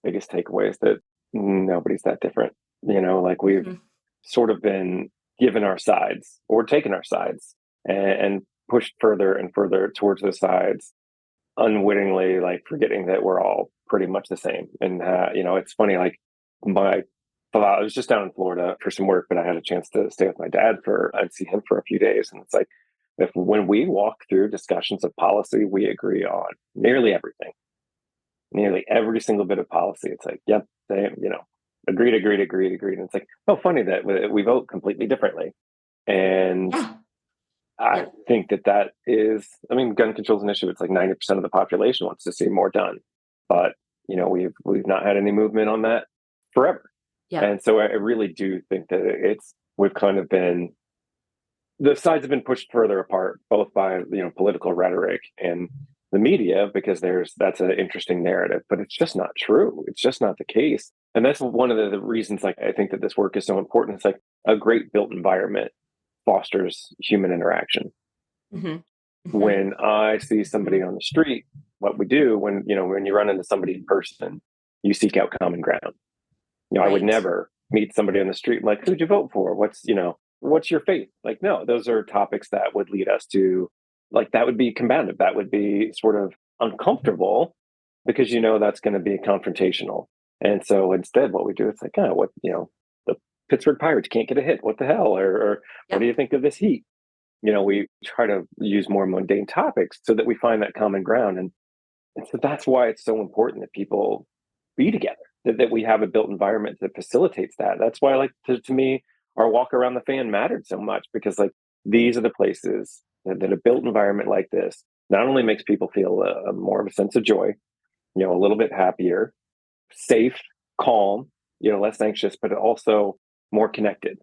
Biggest takeaway is that nobody's that different. Like we've sort of been given our sides or taken our sides and pushed further and further towards the sides, unwittingly, like forgetting that we're all pretty much the same. And, it's funny, like I was just down in Florida for some work, but I had a chance to stay with my dad I'd see him for a few days. And it's like, when we walk through discussions of policy, we agree on nearly everything, nearly every single bit of policy. It's like, yep, they, agreed. And it's like, oh, funny that we vote completely differently. And I think that is, gun control is an issue. It's like 90% of the population wants to see more done, but we've not had any movement on that forever. And so I really do think that we've kind of been, the sides have been pushed further apart, both by political rhetoric and the media, because that's an interesting narrative, but it's just not true. It's just not the case. And that's one of the reasons, like, I think that this work is so important. It's like a great built environment fosters human interaction. When I see somebody on the street, what we do when you run into somebody in person, you seek out common ground. I would never meet somebody on the street like, who'd you vote for? What's your faith? Like, no, those are topics that would lead us to, like, that would be combative. That would be sort of uncomfortable because, that's going to be confrontational. And so instead what we do, it's like, the Pittsburgh Pirates can't get a hit. What the hell? Or what do you think of this heat? We try to use more mundane topics so that we find that common ground. And so that's why it's so important that people be together, that we have a built environment that facilitates that. That's why, like, to me, our walk around the fan mattered so much, because like these are the places that a built environment like this not only makes people feel more of a sense of joy, a little bit happier, safe, calm, less anxious, but also more connected.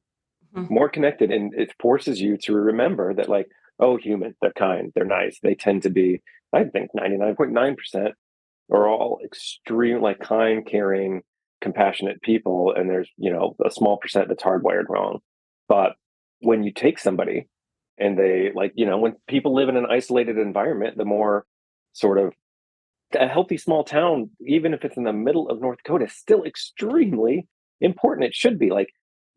And it forces you to remember that, like, oh, human, they're kind, they're nice. They tend to be, I think 99.9% are all extreme, like, kind, caring, compassionate people. And there's, a small percent that's hardwired wrong. But when you take somebody and they, like, when people live in an isolated environment, the more sort of a healthy small town, even if it's in the middle of North Dakota, is still extremely important. It should be. Like,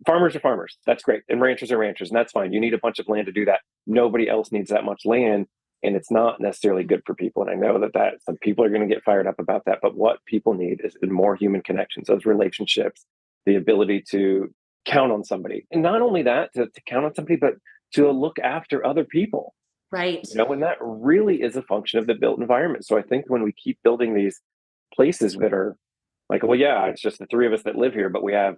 farmers are farmers. That's great. And ranchers are ranchers. And that's fine. You need a bunch of land to do that. Nobody else needs that much land. And it's not necessarily good for people. And I know that some people are going to get fired up about that. But what people need is more human connections, those relationships, the ability to count on somebody. And not only that, to count on somebody, but to look after other people. Right. And that really is a function of the built environment. So I think when we keep building these places that are like, well, yeah, it's just the three of us that live here, but we have,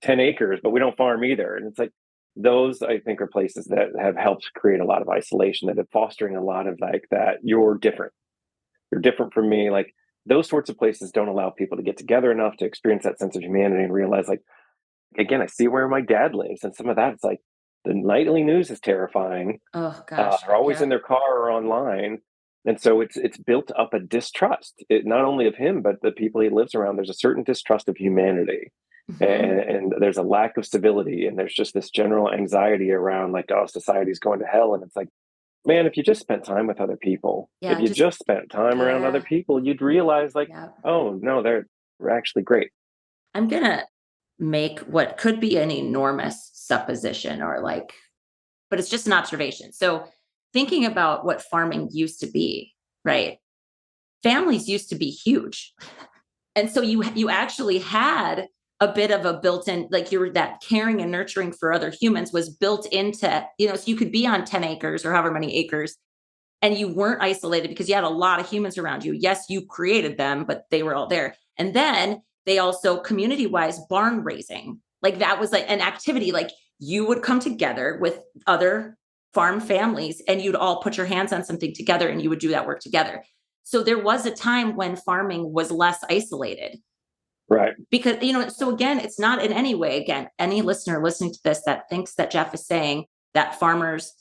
10 acres, but we don't farm either. And it's like, those I think are places that have helped create a lot of isolation, that are fostering a lot of like that you're different from me. Like those sorts of places don't allow people to get together enough to experience that sense of humanity and realize like, again, I see where my dad lives, and some of that, it's like the nightly news is terrifying. Oh gosh. They're always in Yep. their car or online, and so it's built up a distrust, not only of him but the people he lives around. There's a certain distrust of humanity, Hmm. and there's a lack of civility, and there's just this general anxiety around like, oh, society's going to hell. And it's like, man, if you just spent time with other people, if Yeah. you Just just spent time around other yeah. people, you'd realize like, Yeah. oh no, they're actually great. I'm gonna make what could be an enormous supposition or like, but it's just an observation. So thinking about what farming used to be, right? Families used to be huge. And so you actually had a bit of a built-in, like you were, that caring and nurturing for other humans was built into, so you could be on 10 acres or however many acres, and you weren't isolated because you had a lot of humans around you. Yes, you created them, but they were all there. And then they also community-wise barn raising. Like that was like an activity, like you would come together with other farm families and you'd all put your hands on something together and you would do that work together. So there was a time when farming was less isolated Right. because, so again, it's not in any way, again, any listener listening to this that thinks that Jeff is saying that farmers,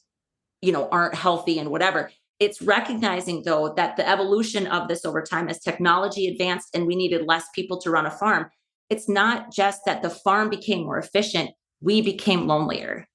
aren't healthy and whatever. It's recognizing though that the evolution of this over time as technology advanced and we needed less people to run a farm. It's not just that the farm became more efficient, we became lonelier.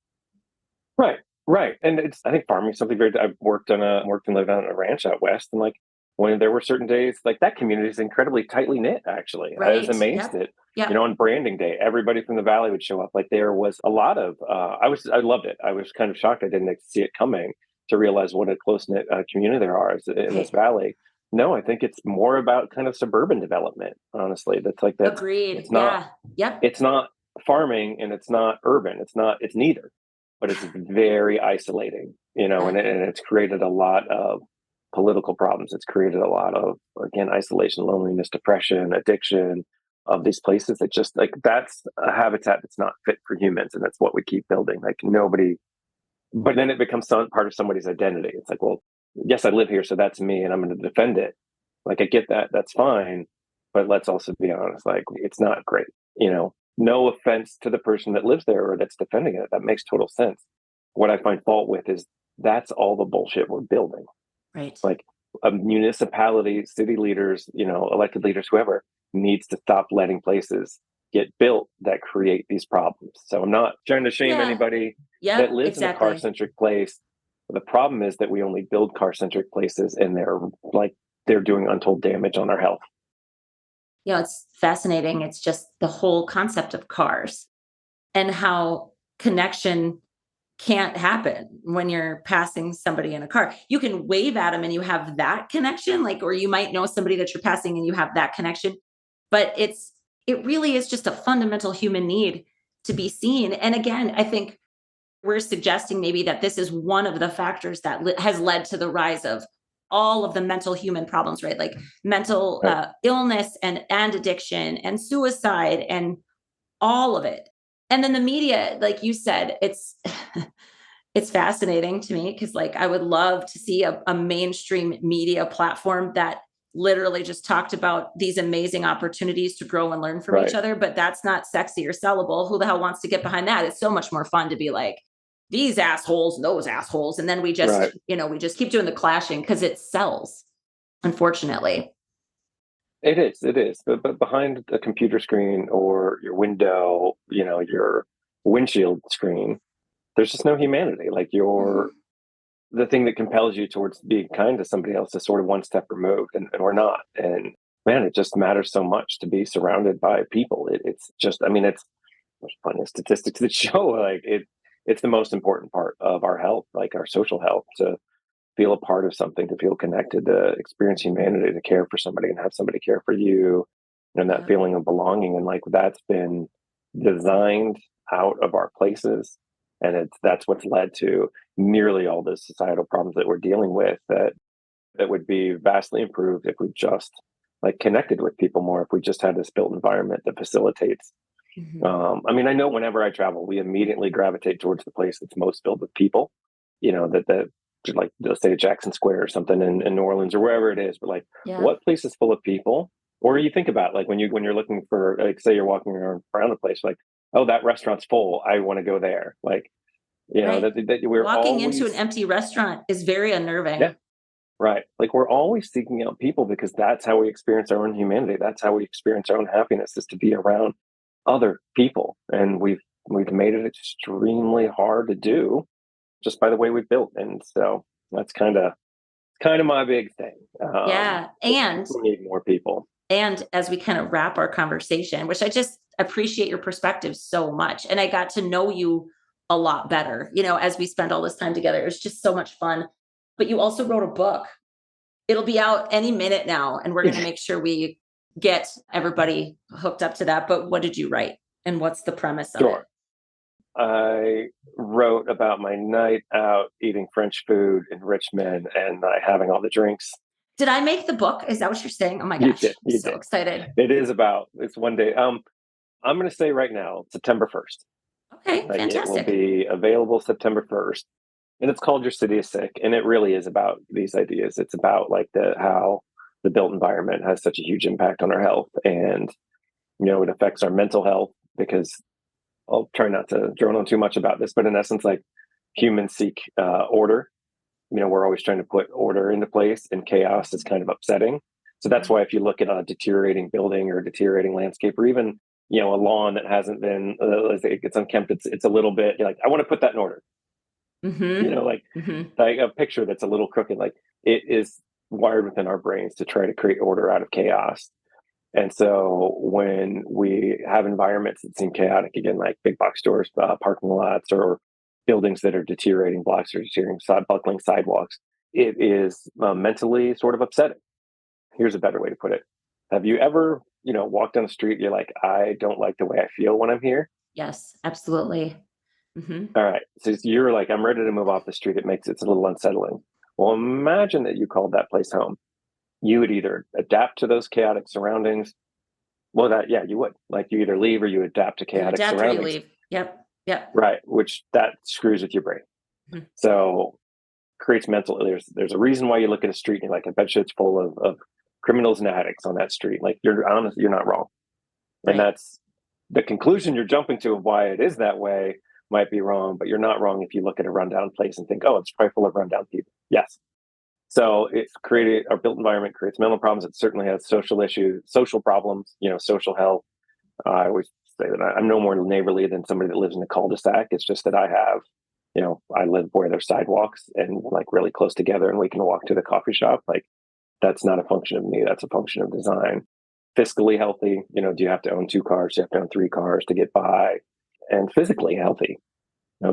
Right, right, and it's I think farming is something very. I've worked and lived on a ranch out west, and like when there were certain days, like that community is incredibly tightly knit. Actually, I was Right. amazed Yep. that Yep. on branding day, everybody from the valley would show up. Like there was a lot of. I loved it. I was kind of shocked. I didn't see it coming to realize what a close knit community there are in this Right. valley. No, I think it's more about kind of suburban development. Honestly, that's Agreed. it's not Yeah. Yep. it's not farming and it's not urban. It's neither, but it's very isolating, Yeah. and it's created a lot of political problems. It's created a lot of, again, isolation, loneliness, depression, addiction of these places that just like that's a habitat that's not fit for humans. And that's what we keep building. Like nobody, but then it becomes part of somebody's identity. It's like, well, yes, I live here, so that's me and I'm going to defend it. Like I get that, that's fine. But let's also be honest, like it's not great, no offense to the person that lives there or that's defending it. That makes total sense. What I find fault with is that's all the bullshit we're building. Right. Like a municipality, city leaders, elected leaders, whoever needs to stop letting places get built that create these problems. So I'm not trying to shame Yeah. anybody that Yep. lives in a car Exactly. centric place. The problem is that we only build car centric places and they're doing untold damage on our health. It's fascinating. It's just the whole concept of cars and how connection can't happen when you're passing somebody in a car. You can wave at them and you have that connection, like, or you might know somebody that you're passing and you have that connection. But it really is just a fundamental human need to be seen. And again, I think we're suggesting maybe that this is one of the factors that has led to the rise of all of the mental human problems, right? Like mental Right. illness and addiction and suicide and all of it. And then the media, like you said, it's it's fascinating to me because like I would love to see a mainstream media platform that literally just talked about these amazing opportunities to grow and learn from each Right. other, but that's not sexy or sellable. Who the hell wants to get behind that? It's so much more fun to be like these assholes, those assholes, and then Right. we just keep doing the clashing because it sells, unfortunately. It is. But behind a computer screen or your window, your windshield screen, there's just no humanity. Like Mhm. the thing that compels you towards being kind to somebody else is sort of one step removed, and we're not. And man, it just matters so much to be surrounded by people. It's just, I mean, there's plenty of statistics that show like it's the most important part of our health, like our social health, to feel a part of something, to feel connected, to experience humanity, to care for somebody and have somebody care for you, and that Yeah. feeling of belonging. And like that's been designed out of our places. And that's what's led to nearly all the societal problems that we're dealing with that would be vastly improved if we just like connected with people more, if we just had this built environment that facilitates, I mean, I know whenever I travel, we immediately gravitate towards the place that's most filled with people, that like, let's say Jackson Square or something in New Orleans or wherever it is, but like, Yeah. what place is full of people? Or you think about like when you're looking for, like, say you're walking around a place, like, oh, that restaurant's full, I want to go there. Like, Right. that we're Walking into an always, empty restaurant is very unnerving. yeah, right. Like we're always seeking out people because that's how we experience our own humanity. That's how we experience our own happiness, is to be around other people. And we've made it extremely hard to do just by the way we've built. And so that's kind of my big thing. Yeah. We need more people. And as we kind of wrap our conversation, which I just appreciate your perspective so much. And I got to know you a lot better, as we spend all this time together. It was just so much fun. But you also wrote a book. It'll be out any minute now. And we're going to make sure we get everybody hooked up to that. But what did you write? And what's the premise of it? Sure. I wrote about my night out eating French food in Richmond and having all the drinks. Did I make the book? Is that what you're saying? Oh my You gosh. did. I'm You so did. excited. It's one day. I'm going to say right now, September 1st. Okay. It will Fantastic. be available September 1st. And it's called Your City is Sick. And it really is about these ideas. It's about like how the built environment has such a huge impact on our health. And, it affects our mental health because I'll try not to drone on too much about this, but in essence, like humans seek order. We're always trying to put order into place, and chaos is kind of upsetting. So that's why if you look at a deteriorating building or a deteriorating landscape, or even a lawn that hasn't been it's unkempt, it's a little bit, you're like, I want to put that in order. Like like a picture that's a little crooked, like it is wired within our brains to try to create order out of chaos. And so when we have environments that seem chaotic, again, like big box stores, parking lots, or buildings that are deteriorating, blocks or deteriorating, buckling sidewalks, it is mentally sort of upsetting. Here's a better way to put it. Have you ever, walked down the street, you're like, I don't like the way I feel when I'm here? Yes, absolutely. All right. So you're like, I'm ready to move off the street. It's a little unsettling. Well, imagine that you called that place home. You would either adapt to those chaotic surroundings. Well, you would. Like, you either leave or you adapt to You chaotic adapt or you surroundings. leave. Yep. Right. Which that screws with your brain. Mhm. So creates mental, there's a reason why you look at a street and you're like, I bet you it's full of criminals and addicts on that street. Like, you're honest, you're not wrong. And Right. that's the conclusion you're jumping to of why it is that way might be wrong, but you're not wrong if you look at a rundown place and think, oh, it's probably full of rundown people. Yes. So our built environment creates mental problems. It certainly has social issues, social problems, social health. I always say that I'm no more neighborly than somebody that lives in a cul-de-sac. It's just that I live where there's sidewalks and like really close together and we can walk to the coffee shop. Like, that's not a function of me. That's a function of design. Fiscally healthy, do you have to own 2 cars? Do you have to own 3 cars to get by? And physically healthy,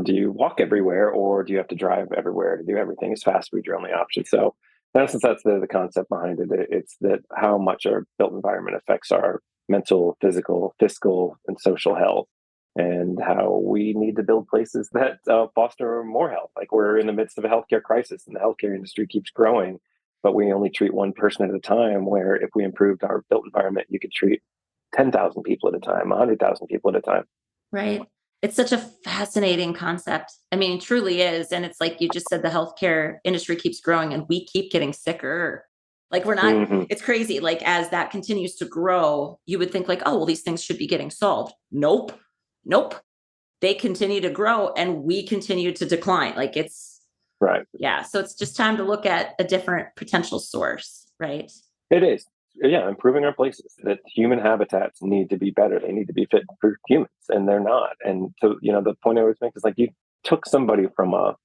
do you walk everywhere or do you have to drive everywhere to do everything? Is fast food your only option? So in essence, that's the concept behind it. It's that how much our built environment affects our mental, physical, fiscal, and social health, and how we need to build places that foster more health. Like, we're in the midst of a healthcare crisis and the healthcare industry keeps growing, but we only treat one person at a time, where if we improved our built environment, you could treat 10,000 people at a time, 100,000 people at a time. Right. It's such a fascinating concept. I mean, it truly is. And it's like you just said, the healthcare industry keeps growing and we keep getting sicker. Like, Mm-hmm. it's crazy. Like, as that continues to grow, you would think like, oh, well, these things should be getting solved. Nope. They continue to grow and we continue to decline. Like, Right. yeah. So it's just time to look at a different potential source, right? It is. Yeah, improving our places. That human habitats need to be better. They need to be fit for humans, and they're not. And so, the point I always make is like, you took somebody from a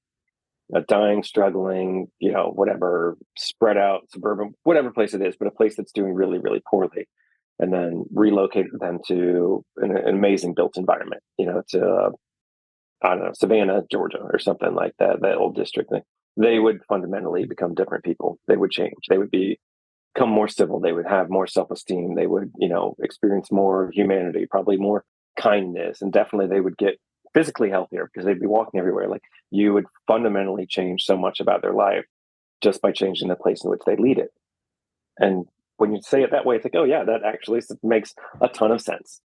dying, struggling, whatever, spread out suburban, whatever place it is, but a place that's doing really, really poorly, and then relocated them to an amazing built environment, to I don't know, Savannah, Georgia, or something like that old district thing. They would fundamentally become different people. They would change. They would become more civil. They would have more self-esteem. They would, experience more humanity, probably more kindness, and definitely they would get physically healthier because they'd be walking everywhere. Like, you would fundamentally change so much about their life just by changing the place in which they lead it. And when you say it that way, it's like, oh yeah, that actually makes a ton of sense.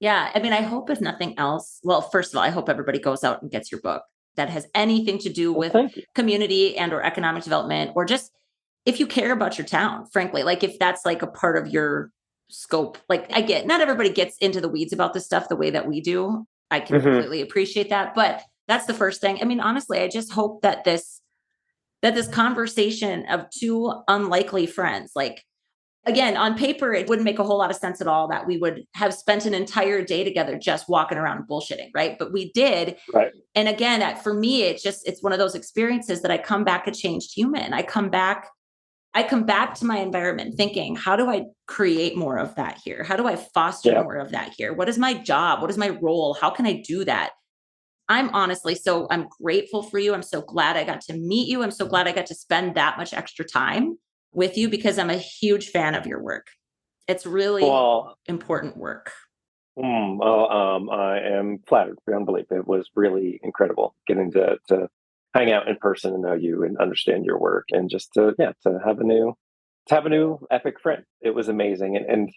Yeah. I mean, I hope if nothing else, well, first of all, I hope everybody goes out and gets your book that has anything to do Well, with thank you. community and or economic development, or just if you care about your town, frankly, like if that's like a part of your scope. Like I get, not everybody gets into the weeds about this stuff the way that we do. I can Hmm. completely appreciate that, but that's the first thing. I mean, honestly, I just hope that this conversation of two unlikely friends, like again, on paper, it wouldn't make a whole lot of sense at all that we would have spent an entire day together just walking around bullshitting, right? But we did. Right. And again, for me, it's one of those experiences that I come back a changed human. I come back to my environment thinking, how do I create more of that here? How do I foster Yeah. more of that here? What is my job? What is my role? How can I do that? I'm grateful for you. I'm so glad I got to meet you. I'm so glad I got to spend that much extra time with you because I'm a huge fan of your work. It's really Well, important work. I am flattered beyond belief. It was really incredible getting to hang out in person and know you and understand your work, and just to have a new epic friend. It was amazing, and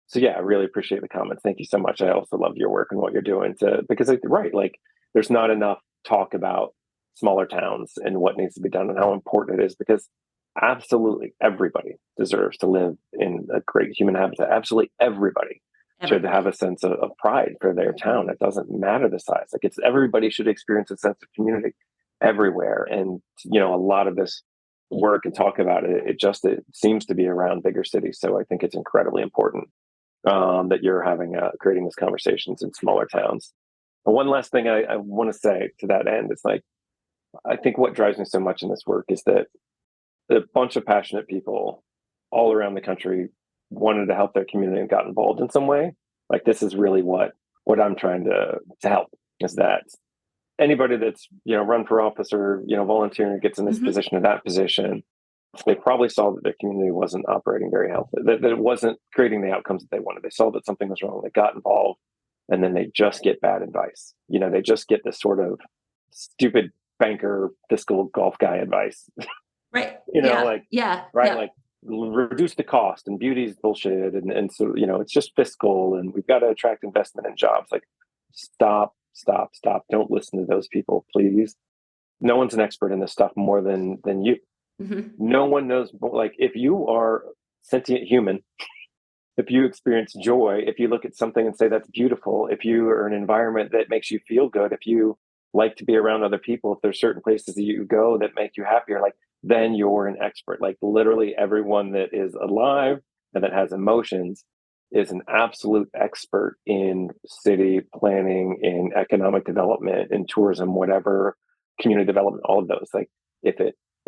so yeah, I really appreciate the comments. Thank you so much. I also love your work and what you're doing to because like, right, like there's not enough talk about smaller towns and what needs to be done and how important it is because absolutely everybody deserves to live in a great human habitat. Absolutely everybody should have Everybody. a sense of pride for their town. It doesn't matter the size. Like it's everybody should experience a sense of community everywhere. And a lot of this work and talk about it, it seems to be around bigger cities. So I think it's incredibly important that you're having creating these conversations in smaller towns. And one last thing I want to say to that end is like I think what drives me so much in this work is that a bunch of passionate people all around the country wanted to help their community and got involved in some way. Like this is really what I'm trying to help is that anybody that's run for office or volunteering gets in this Mhm. position or that position, they probably saw that their community wasn't operating very healthy, that it wasn't creating the outcomes that they wanted. They saw that something was wrong. They got involved, and then they just get bad advice. They just get this sort of stupid banker, fiscal golf guy advice. Right. Yeah. Like Yeah. right, Yep. like reduce the cost and beauty's bullshit, and so it's just fiscal, and we've got to attract investment and jobs. Like stop, stop, stop! Don't listen to those people, please. No one's an expert in this stuff more than you. Mhm. No one knows, like if you are sentient human, if you experience joy, if you look at something and say that's beautiful, if you are in an environment that makes you feel good, if you like to be around other people, if there's certain places that you go that make you happier, like then you're an expert. Like literally everyone that is alive and that has emotions is an absolute expert in city planning, in economic development, in tourism, whatever, community development, all of those. Like if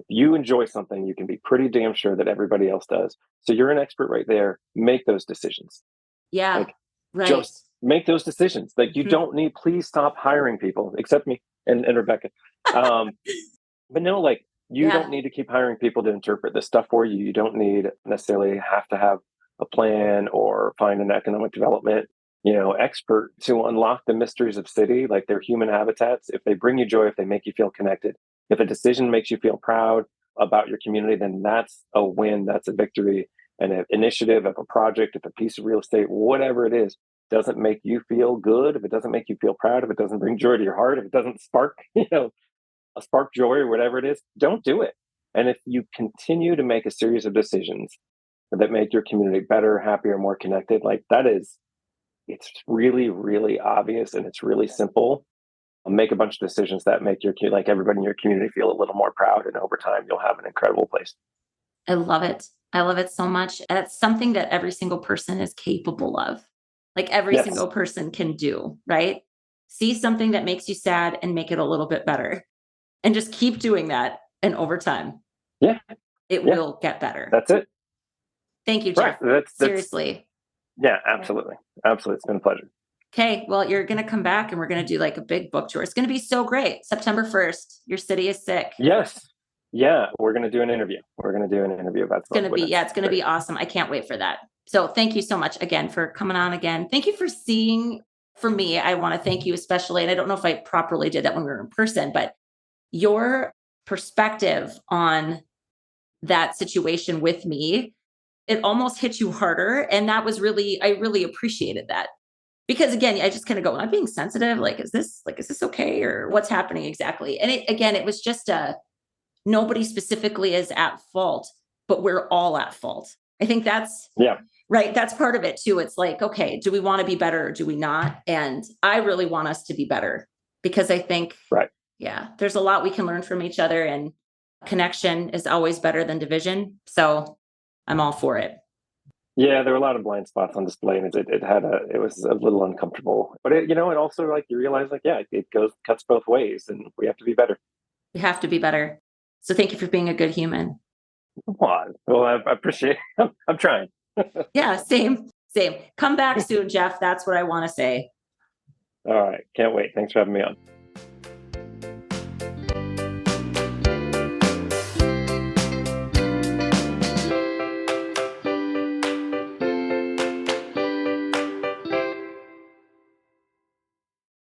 you enjoy something, you can be pretty damn sure that everybody else does. So you're an expert right there. Make those decisions. Yeah. Like Right. just make those decisions. Like you Mhm. don't need, please stop hiring people except me and Rebecca. Um, but no, like you don't Yeah. need to keep hiring people to interpret this stuff for you. You don't need necessarily have to have a plan or find an economic development, expert to unlock the mysteries of city, like their human habitats. If they bring you joy, if they make you feel connected, if a decision makes you feel proud about your community, then that's a win, that's a victory. And an initiative, of a project, if a piece of real estate, whatever it is, doesn't make you feel good, if it doesn't make you feel proud, if it doesn't bring joy to your heart, if it doesn't spark, a spark joy or whatever it is, don't do it. And if you continue to make a series of decisions that make your community better, happier, more connected, like it's really, really obvious and it's really simple. Make a bunch of decisions that make like everybody in your community feel a little more proud, and over time, you'll have an incredible place. I love it. I love it so much. And it's something that every single person is capable of. Like every Yes. single person can do, right? See something that makes you sad and make it a little bit better. And just keep doing that. And over time, Yeah. it Yeah. will get better. That's it. Thank you, Right. Jeff. That's Seriously. yeah. Absolutely. Absolutely. It's been a pleasure. Okay. Well, you're going to come back and we're going to do like a big book tour. It's going to be so great. September 1st. Your city is sick. Yes. Yeah. We're going to do an interview. We're going to do an interview about the book when It's it's going to ready. be awesome. I can't wait for that. So thank you so much again for coming on again. Thank you for seeing for me. I want to thank you especially. And I don't know if I properly did that when we were in person, but your perspective on that situation with me, it almost hit you harder. And that was really, I really appreciated that. Because again, I just kind of go, I'm being sensitive. Like, is this okay? Or what's happening exactly? And it was just nobody specifically is at fault, but we're all at fault. I think that's right. That's part of it too. It's like, okay, do we want to be better or do we not? And I really want us to be better because I think, there's a lot we can learn from each other, and connection is always better than division. So I'm all for it. Yeah, there were a lot of blind spots on display, and it was a little uncomfortable. But it also like you realize like, it cuts both ways, and we have to be better. We have to be better. So thank you for being a good human. Well, I appreciate it. I'm trying. Yeah, same. Come back soon, Jeff. That's what I want to say. All right. Can't wait. Thanks for having me on.